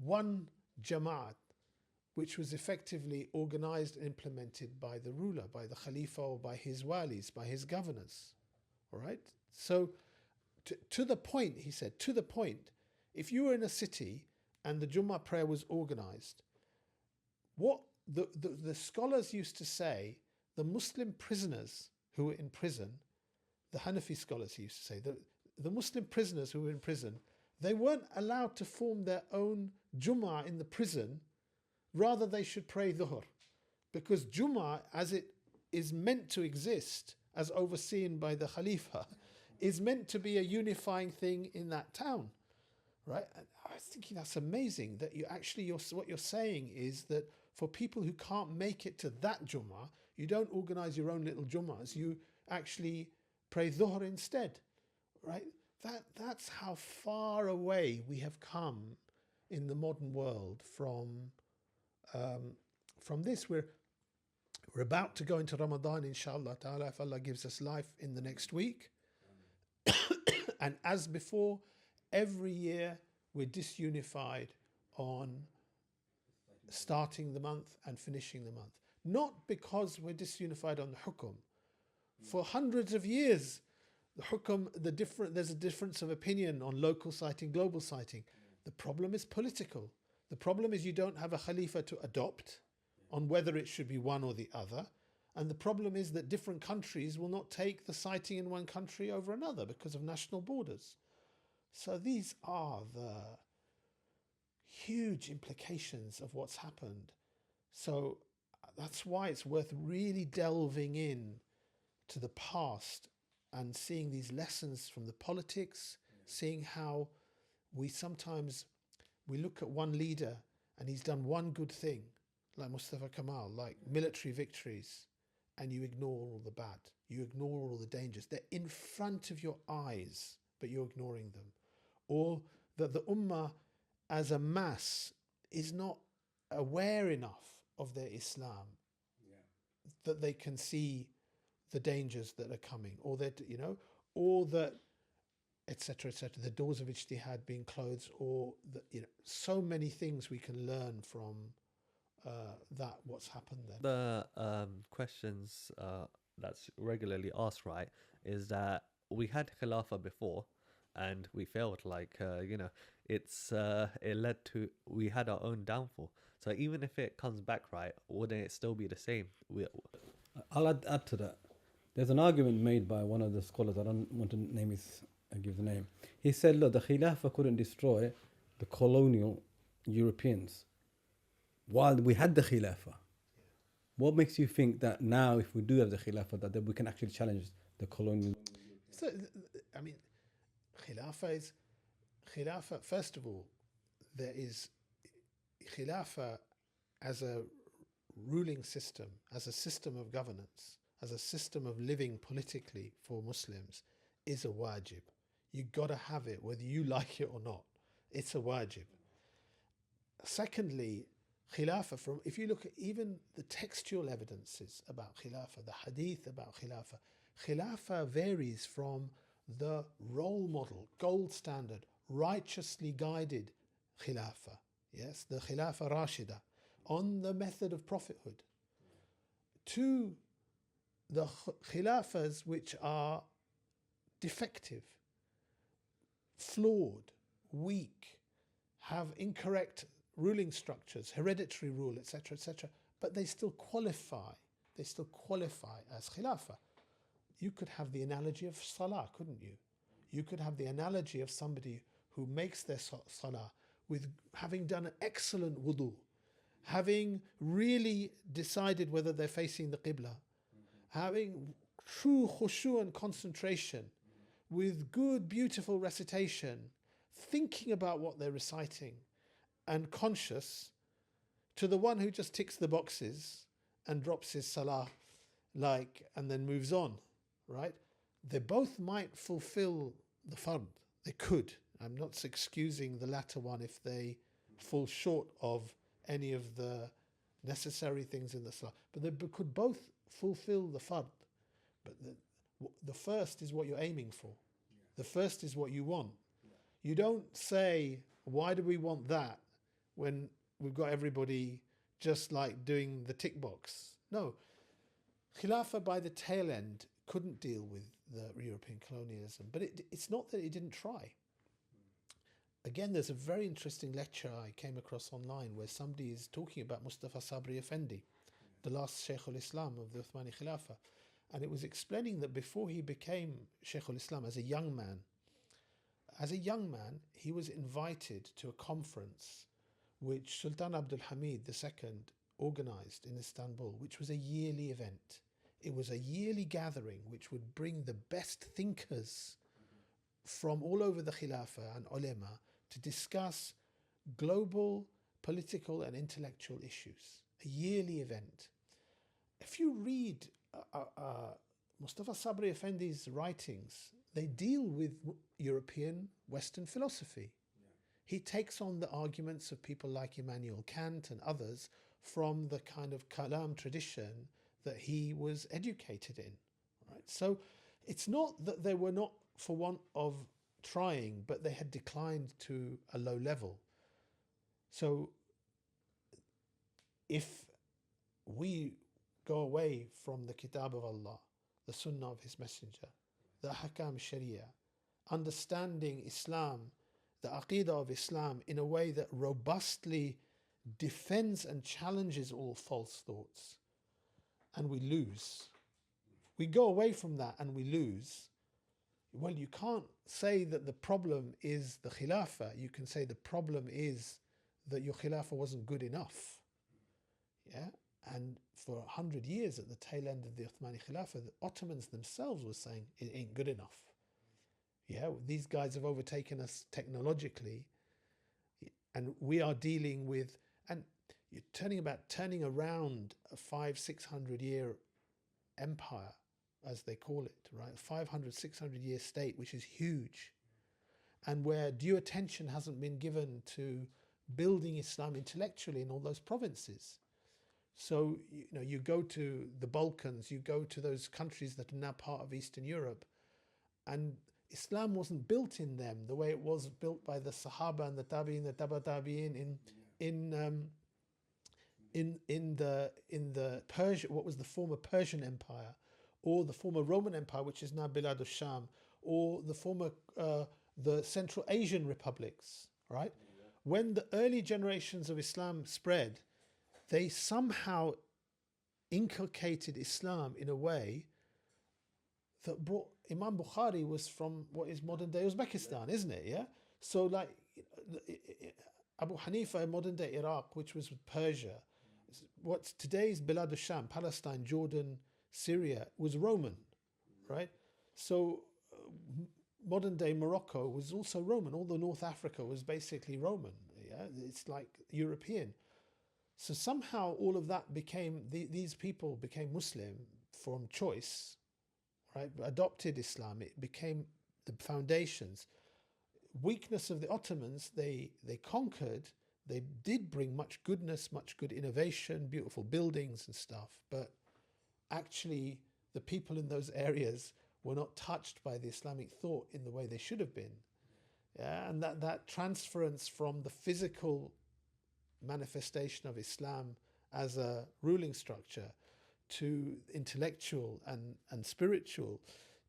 Speaker 1: one Jamaat, which was effectively organized and implemented by the ruler, by the Khalifa or by his walis, by his governors. All right? So, to the point, he said, to the point, if you were in a city and the Jummah prayer was organized, what the scholars used to say, the Muslim prisoners who were in prison, the Hanafi scholars used to say, the Muslim prisoners who were in prison, they weren't allowed to form their own Jummah in the prison. Rather, they should pray Dhuhr. Because Jummah, as it is meant to exist, as overseen by the Khalifa, is meant to be a unifying thing in that town. Right? And I was thinking that's amazing that you actually, what you're saying is that for people who can't make it to that Jummah, you don't organize your own little Jummahs, you actually pray Dhuhr instead. Right? That's how far away we have come in the modern world from this. We're about to go into Ramadan, inshallah ta'ala, if Allah gives us life in the next week. And as before, every year we're disunified on starting the month and finishing the month. Not because we're disunified on the hukum. For hundreds of years, the hukum, there's a difference of opinion on local sighting, global sighting. The problem is political. The problem is you don't have a Khalifa to adopt on whether it should be one or the other. And the problem is that different countries will not take the sighting in one country over another because of national borders. So these are the huge implications of what's happened. So that's why it's worth really delving in to the past and seeing these lessons from the politics, seeing how we look at one leader and he's done one good thing, like Mustafa Kemal, like military victories, and you ignore all the bad. You ignore all the dangers. They're in front of your eyes, but you're ignoring them. Or that the Ummah as a mass is not aware enough of their Islam that they can see the dangers that are coming, or that, or that, etc., the doors of ijtihad being closed, or that, so many things we can learn from that, what's happened there.
Speaker 3: The questions that's regularly asked, right, is that we had Khilafah before and we failed. It led to, we had our own downfall. So even if it comes back, right, wouldn't it still be the same?
Speaker 2: I'll add to that. There's an argument made by one of the scholars, I don't want to give the name. He said, look, the Khilafah couldn't destroy the colonial Europeans while we had the Khilafah. What makes you think that now, if we do have the Khilafah, that we can actually challenge the colonial?
Speaker 1: So, Khilafah, first of all, there is Khilafah as a ruling system, as a system of governance, as a system of living politically for Muslims, is a wajib. You got to have it, whether you like it or not. It's a wajib. Secondly, Khilafah, if you look at even the textual evidences about Khilafah, the hadith about Khilafah varies from the role model, gold standard, righteously guided Khilafah, yes, the Khilafah Rashida, on the method of prophethood, to the Khilafahs which are defective, flawed, weak, have incorrect ruling structures, hereditary rule, etc., but they still qualify as Khilafah. You could have the analogy of Salah, couldn't you? You could have the analogy of somebody who makes their Salah with having done an excellent wudu, having really decided whether they're facing the Qibla, having true khushu and concentration, with good, beautiful recitation, thinking about what they're reciting and conscious, to the one who just ticks the boxes and drops his salah and then moves on, right? They both might fulfill the fard. They could. I'm not excusing the latter one if they fall short of any of the necessary things in the salah. But they could both fulfill the fard. But the first is what you're aiming for. The first is what you want. You don't say, why do we want that when we've got everybody just like doing the tick box? No. Khilafah by the tail end couldn't deal with the European colonialism, but it's not that it didn't try. Again, there's a very interesting lecture I came across online where somebody is talking about Mustafa Sabri Effendi, the last Shaykh al-Islam of the Uthmani Khilafah. And it was explaining that before he became Shaykh al-Islam as a young man, he was invited to a conference which Sultan Abdul Hamid II organized in Istanbul, which was a yearly event. It was a yearly gathering which would bring the best thinkers from all over the Khilafah and ulema to discuss global political and intellectual issues. A yearly event. If you read Mustafa Sabri Effendi's writings, they deal with European Western philosophy. He takes on the arguments of people like Immanuel Kant and others from the kind of Kalam tradition that he was educated in. Right? So it's not that they were not for want of trying, but they had declined to a low level. So if we go away from the Kitab of Allah, the Sunnah of His Messenger, the Ahkam Sharia, understanding Islam, the Aqidah of Islam in a way that robustly defends and challenges all false thoughts, and we lose. We go away from that and we lose. Well, you can't say that the problem is the Khilafah. You can say the problem is that your Khilafah wasn't good enough. Yeah? And for 100 years at the tail end of the Ottoman Caliphate, the Ottomans themselves were saying it ain't good enough. Yeah, these guys have overtaken us technologically, and we are dealing with, and you're turning around a 500-600 year empire, as they call it, right? 500-600 year state, which is huge, and where due attention hasn't been given to building Islam intellectually in all those provinces. So, you go to the Balkans, you go to those countries that are now part of Eastern Europe, and Islam wasn't built in them the way it was built by the Sahaba and the Tabi'in, the Taba Tabi'in in the Persia, what was the former Persian Empire, or the former Roman Empire, which is now Bilad al-Sham, or the former the Central Asian republics, right? When the early generations of Islam spread, they somehow inculcated Islam in a way that brought, Imam Bukhari was from what is modern day Uzbekistan, isn't it? Yeah. So like Abu Hanifa in modern day Iraq, which was Persia, what's today's Bilad al-Sham, Palestine, Jordan, Syria, was Roman, right? So modern day Morocco was also Roman. All the North Africa was basically Roman. Yeah, it's like European. So somehow all of that became, these people became Muslim from choice, right? Adopted Islam. It became the foundations. Weakness of the Ottomans, they conquered. They did bring much goodness, much good innovation, beautiful buildings and stuff. But actually, the people in those areas were not touched by the Islamic thought in the way they should have been. Yeah, and that transference from the physical manifestation of Islam as a ruling structure to intellectual and spiritual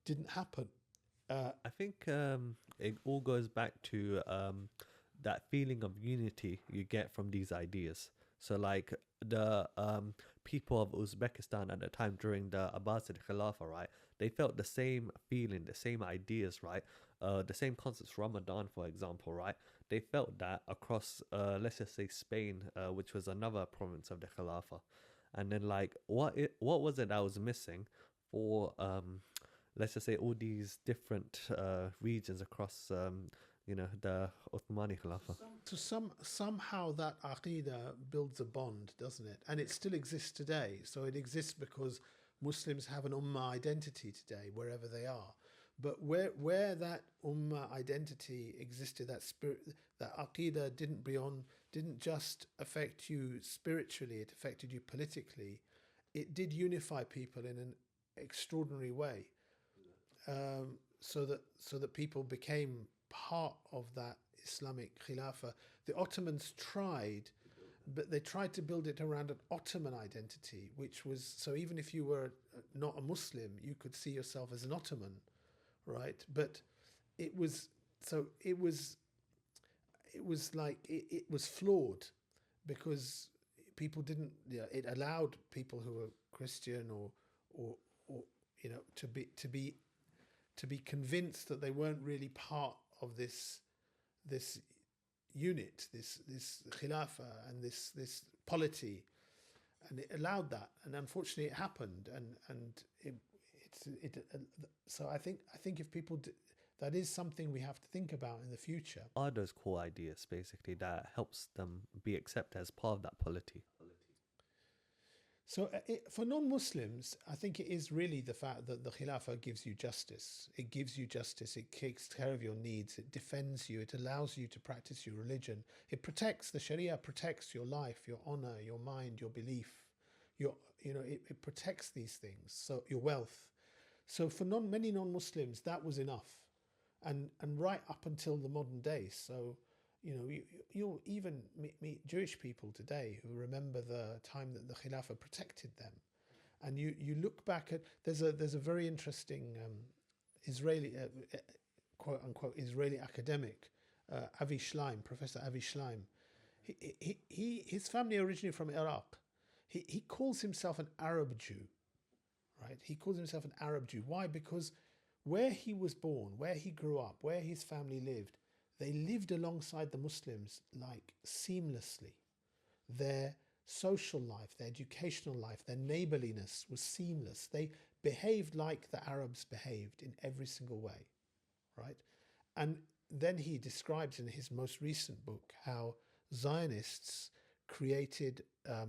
Speaker 1: didn't happen.
Speaker 3: I think it all goes back to that feeling of unity you get from these ideas. So like the people of Uzbekistan at the time during the Abbasid Khilafah, right? They felt the same feeling, the same ideas, right? The same concepts, Ramadan, for example, right? They felt that across, let's just say Spain, which was another province of the Khilafah. And then like, what was it that was missing for let's just say, all these different regions across, the Ottoman Khilafah.
Speaker 1: So somehow that aqidah builds a bond, doesn't it? And it still exists today. So it exists because Muslims have an ummah identity today, wherever they are. But where that ummah identity existed, that spirit, that aqidah didn't just affect you spiritually, it affected you politically. It did unify people in an extraordinary way, so that people became part of that Islamic Khilafah. The Ottomans tried, but they tried to build it around an Ottoman identity, which was, so even if you were not a Muslim, you could see yourself as an Ottoman, right? But it was flawed, because people didn't, it allowed people who were Christian or to be convinced that they weren't really part of this unit, this Khilafah and this polity, and it allowed that, and unfortunately it happened, so I think if people that is something we have to think about in the future.
Speaker 3: Are those core ideas basically that helps them be accepted as part of that polity?
Speaker 1: So for non-Muslims, I think it is really the fact that the Khilafah gives you justice. It gives you justice. It takes care of your needs. It defends you. It allows you to practice your religion. It protects, the Sharia protects your life, your honor, your mind, your belief. It protects these things. So your wealth. So for many non-Muslims, that was enough, and right up until the modern day. So you'll even meet Jewish people today who remember the time that the Khilafah protected them, and you look back at there's a very interesting Israeli quote unquote Israeli academic, Avi Shleim, Professor Avi Shleim. His family originally from Iraq. He calls himself an Arab Jew, right? He calls himself an Arab Jew. Why? Because where he was born, where he grew up, where his family lived, they lived alongside the Muslims like seamlessly. Their social life, their educational life, their neighborliness was seamless. They behaved like the Arabs behaved in every single way, right? And then he describes in his most recent book how Zionists created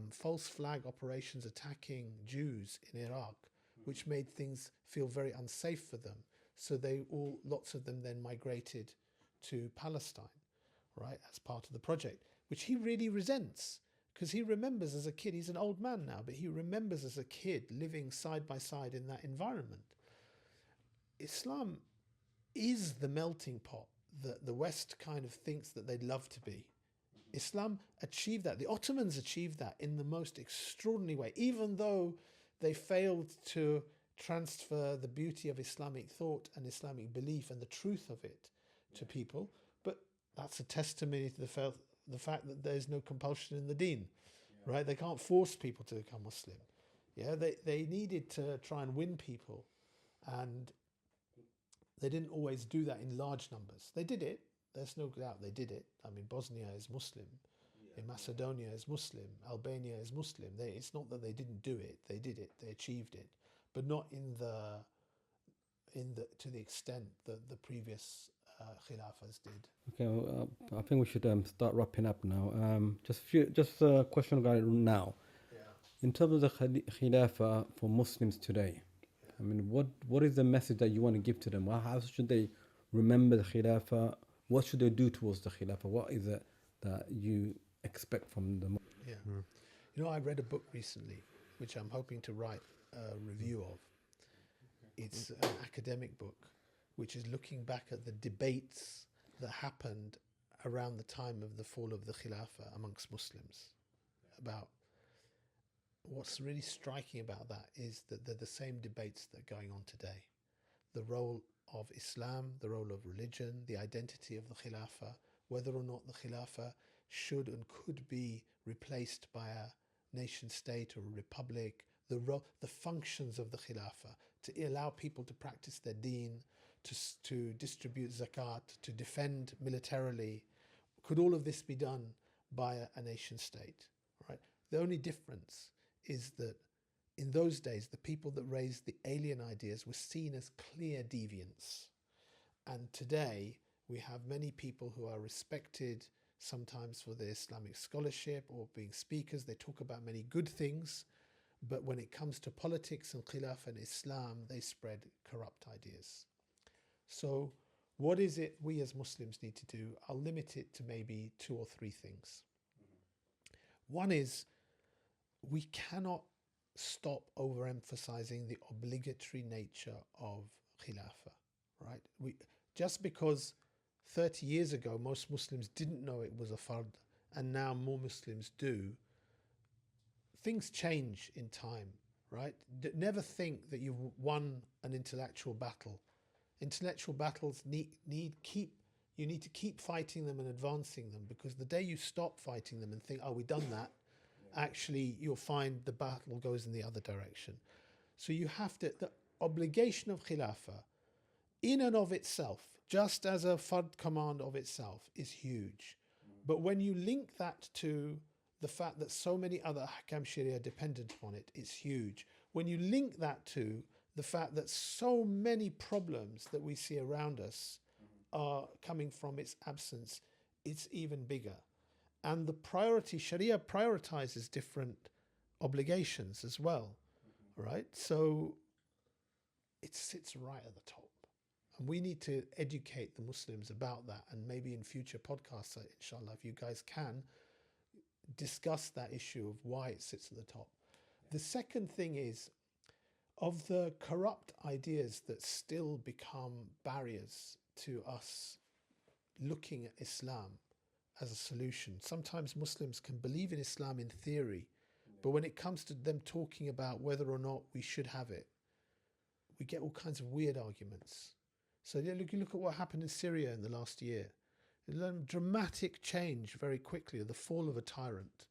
Speaker 1: false flag operations attacking Jews in Iraq, which made things feel very unsafe for them. So lots of them then migrated to Palestine, right, as part of the project, which he really resents, because he remembers as a kid, he's an old man now, but he remembers as a kid living side by side in that environment. Islam is the melting pot that the West kind of thinks that they'd love to be. Islam achieved that. The Ottomans achieved that in the most extraordinary way, even though they failed to transfer the beauty of Islamic thought and Islamic belief and the truth of it to people. But that's a testimony to the fact that there's no compulsion in the deen, right? They can't force people to become Muslim. Yeah, they needed to try and win people, and they didn't always do that in large numbers. They did it. There's no doubt they did it. I mean, Bosnia is Muslim. In Macedonia is Muslim. Albania is Muslim. It's not that they didn't do it. They did it. They achieved it, but not to the extent that the previous Khilafahs did.
Speaker 2: Okay, well, I think we should start wrapping up now. Just a question about it now.
Speaker 1: Yeah.
Speaker 2: In terms of the Khilafah for Muslims today, I mean, what is the message that you want to give to them? How should they remember the Khilafah? What should they do towards the Khilafah? What is it that you expect from them?
Speaker 1: Yeah. I read a book recently, which I'm hoping to write a review of. It's an academic book, which is looking back at the debates that happened around the time of the fall of the Khilafah amongst Muslims. About what's really striking about that is that they're the same debates that are going on today. The role of Islam, the role of religion, the identity of the Khilafah, whether or not the Khilafah should and could be replaced by a nation state or a republic, the functions of the Khilafah, to allow people to practice their deen, to distribute zakat, to defend militarily. Could all of this be done by a nation state? Right? The only difference is that in those days, the people that raised the alien ideas were seen as clear deviants. And today, we have many people who are respected sometimes for their Islamic scholarship or being speakers. They talk about many good things, but when it comes to politics and Khilafah and Islam, they spread corrupt ideas. So what is it we as Muslims need to do? I'll limit it to maybe 2 or 3 things. One is, we cannot stop overemphasizing the obligatory nature of Khilafah, right? Just because 30 years ago most Muslims didn't know it was a fard, and now more Muslims do, things change in time, right? Never think that you've won an intellectual battle. Intellectual battles you need to keep fighting them and advancing them, because the day you stop fighting them and think, oh, we've done that, actually you'll find the battle goes in the other direction. So you have to, the obligation of Khilafah in and of itself, just as a fard command of itself, is huge. But when you link that to the fact that so many other Ahkam Sharia are dependent upon it, it's huge. When you link that to the fact that so many problems that we see around us are coming from its absence, it's even bigger. And the priority, Sharia prioritizes different obligations as well, right? So it sits right at the top. And we need to educate the Muslims about that. And maybe in future podcasts, inshallah, if you guys can, discuss that issue of why it sits at the top. The second thing is, of the corrupt ideas that still become barriers to us looking at Islam as a solution. Sometimes Muslims can believe in Islam in theory, but when it comes to them talking about whether or not we should have it, we get all kinds of weird arguments. So you look at what happened in Syria in the last year. A dramatic change very quickly, the fall of a tyrant.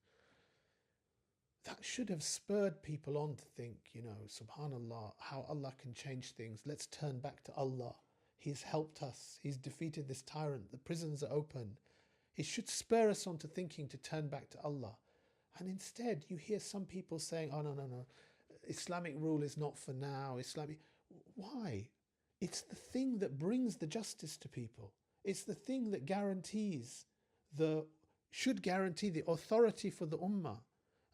Speaker 1: That should have spurred people on to think, subhanallah, how Allah can change things. Let's turn back to Allah. He's helped us. He's defeated this tyrant. The prisons are open. It should spur us on to thinking to turn back to Allah. And instead, you hear some people saying, oh, no. Islamic rule is not for now. Why? It's the thing that brings the justice to people. It's the thing that should guarantee the authority for the Ummah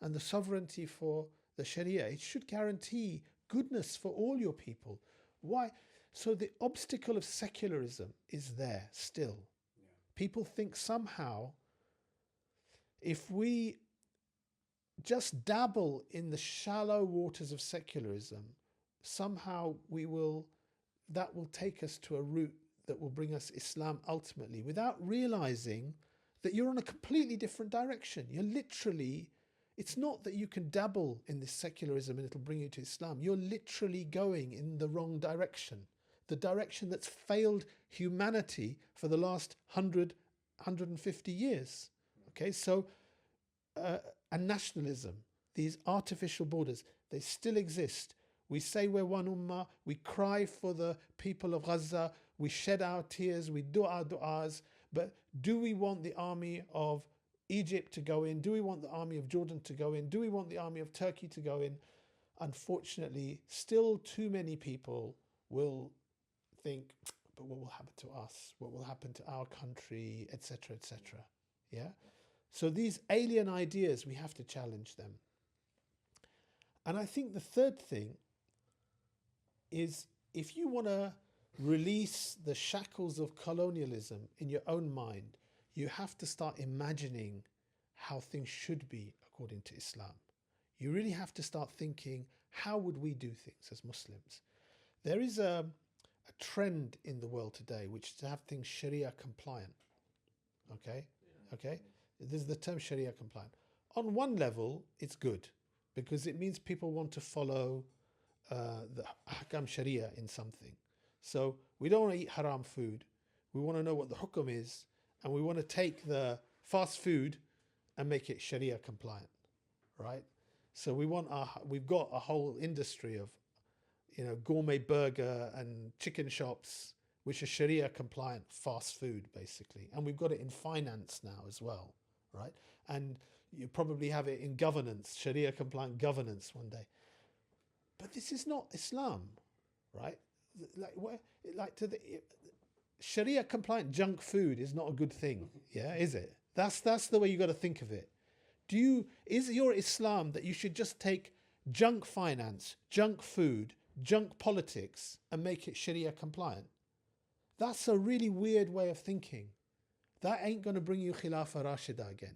Speaker 1: and the sovereignty for the Sharia. It should guarantee goodness for all your people. Why? So the obstacle of secularism is there still. Yeah. People think somehow if we just dabble in the shallow waters of secularism, somehow that will take us to a route that will bring us Islam ultimately, without realizing that you're on a completely different direction. You're literally, it's not that you can dabble in this secularism and it'll bring you to Islam. You're literally going in the wrong direction, the direction that's failed humanity for the last 150 years. Okay, so, and nationalism, these artificial borders, they still exist. We say we're one ummah, we cry for the people of Gaza, we shed our tears, we do our du'as, but do we want the army of Egypt to go in? Do we want the army of Jordan to go in? Do we want the army of Turkey to go in? Unfortunately, still too many people will think, but what will happen to us? What will happen to our country, etc., etc. Yeah? So these alien ideas, we have to challenge them. And I think the third thing is, if you want to release the shackles of colonialism in your own mind, you have to start imagining how things should be according to Islam. You really have to start thinking, how would we do things as Muslims? There is a trend in the world today which is to have things Sharia compliant. Okay? Okay? This is the term Sharia compliant. On one level, it's good, because it means people want to follow the Ahkam Sharia in something. So we don't want to eat haram food. We want to know what the hukum is, and we want to take the fast food and make it Sharia compliant, right? So we've got a whole industry of, gourmet burger and chicken shops, which are Sharia compliant fast food, basically. And we've got it in finance now as well, right? And you probably have it in governance, Sharia compliant governance one day. But this is not Islam, right? Like where, like to the Sharia compliant junk food is not a good thing, yeah, is it? That's the way you got to think of it. Is your Islam that you should just take junk finance, junk food, junk politics and make it Sharia compliant? That's a really weird way of thinking. That ain't going to bring you Khilafah Rashida again,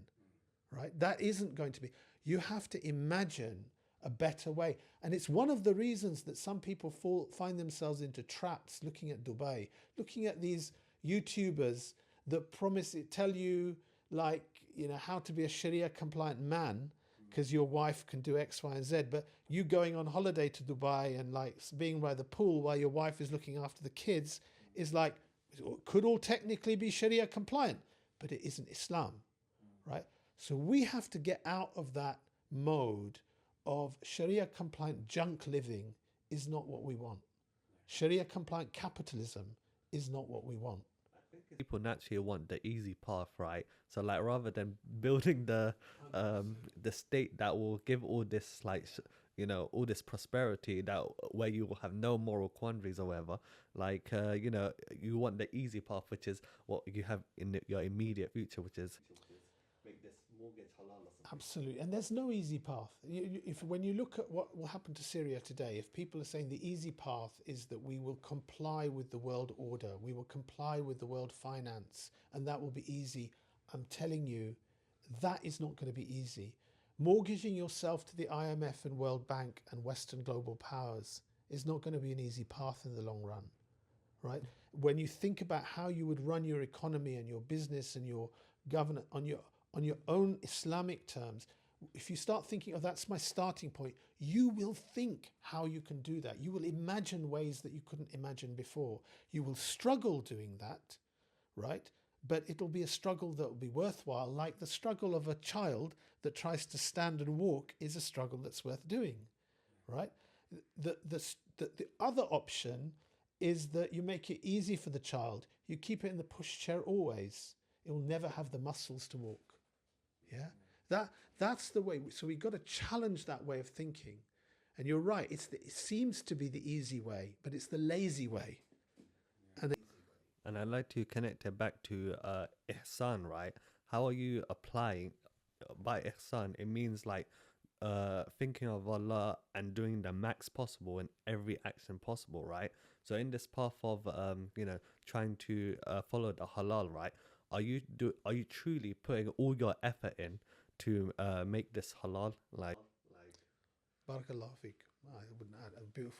Speaker 1: right? That isn't going to be. You have to imagine a better way. And it's one of the reasons that some people find themselves into traps looking at Dubai, looking at these YouTubers that tell you like, you know, how to be a Sharia compliant man because your wife can do X, Y, and Z. But you going on holiday to Dubai and like being by the pool while your wife is looking after the kids is like, could all technically be Sharia compliant, but it isn't Islam, right? So we have to get out of that mode of Sharia compliant junk living is not what we want. Sharia compliant capitalism is not what we want.
Speaker 3: People naturally want the easy path, right? So like rather than building the state that will give all this like you know, all this prosperity that where you will have no moral quandaries or whatever, like you know, you want the easy path, which is what you have in your immediate future, which is make this mortgage halal or something.
Speaker 1: Absolutely, and there's no easy path. When you look at what will happen to Syria today, if people are saying the easy path is that we will comply with the world order, we will comply with the world finance, and that will be easy, I'm telling you, that is not going to be easy. Mortgaging yourself to the IMF and World Bank and Western global powers is not going to be an easy path in the long run, right? When you think about how you would run your economy and your business and your governance on your own Islamic terms, if you start thinking, oh, that's my starting point, you will think how you can do that. You will imagine ways that you couldn't imagine before. You will struggle doing that, right? But it'll be a struggle that will be worthwhile, like the struggle of a child that tries to stand and walk is a struggle that's worth doing, right? The other option is that you make it easy for the child. You keep it in the pushchair always. It will never have the muscles to walk. Yeah, that's the way. So we've got to challenge that way of thinking. And you're right. It seems to be the easy way, but it's the lazy way.
Speaker 3: And I'd like to connect it back to ihsan, right? How are you applying by ihsan? It means like thinking of Allah and doing the max possible in every action possible, right? So in this path of you know, trying to follow the halal, right? Are you truly putting all your effort in to make this halal? Like
Speaker 1: Barakallahu feek. I wouldn't add a beautiful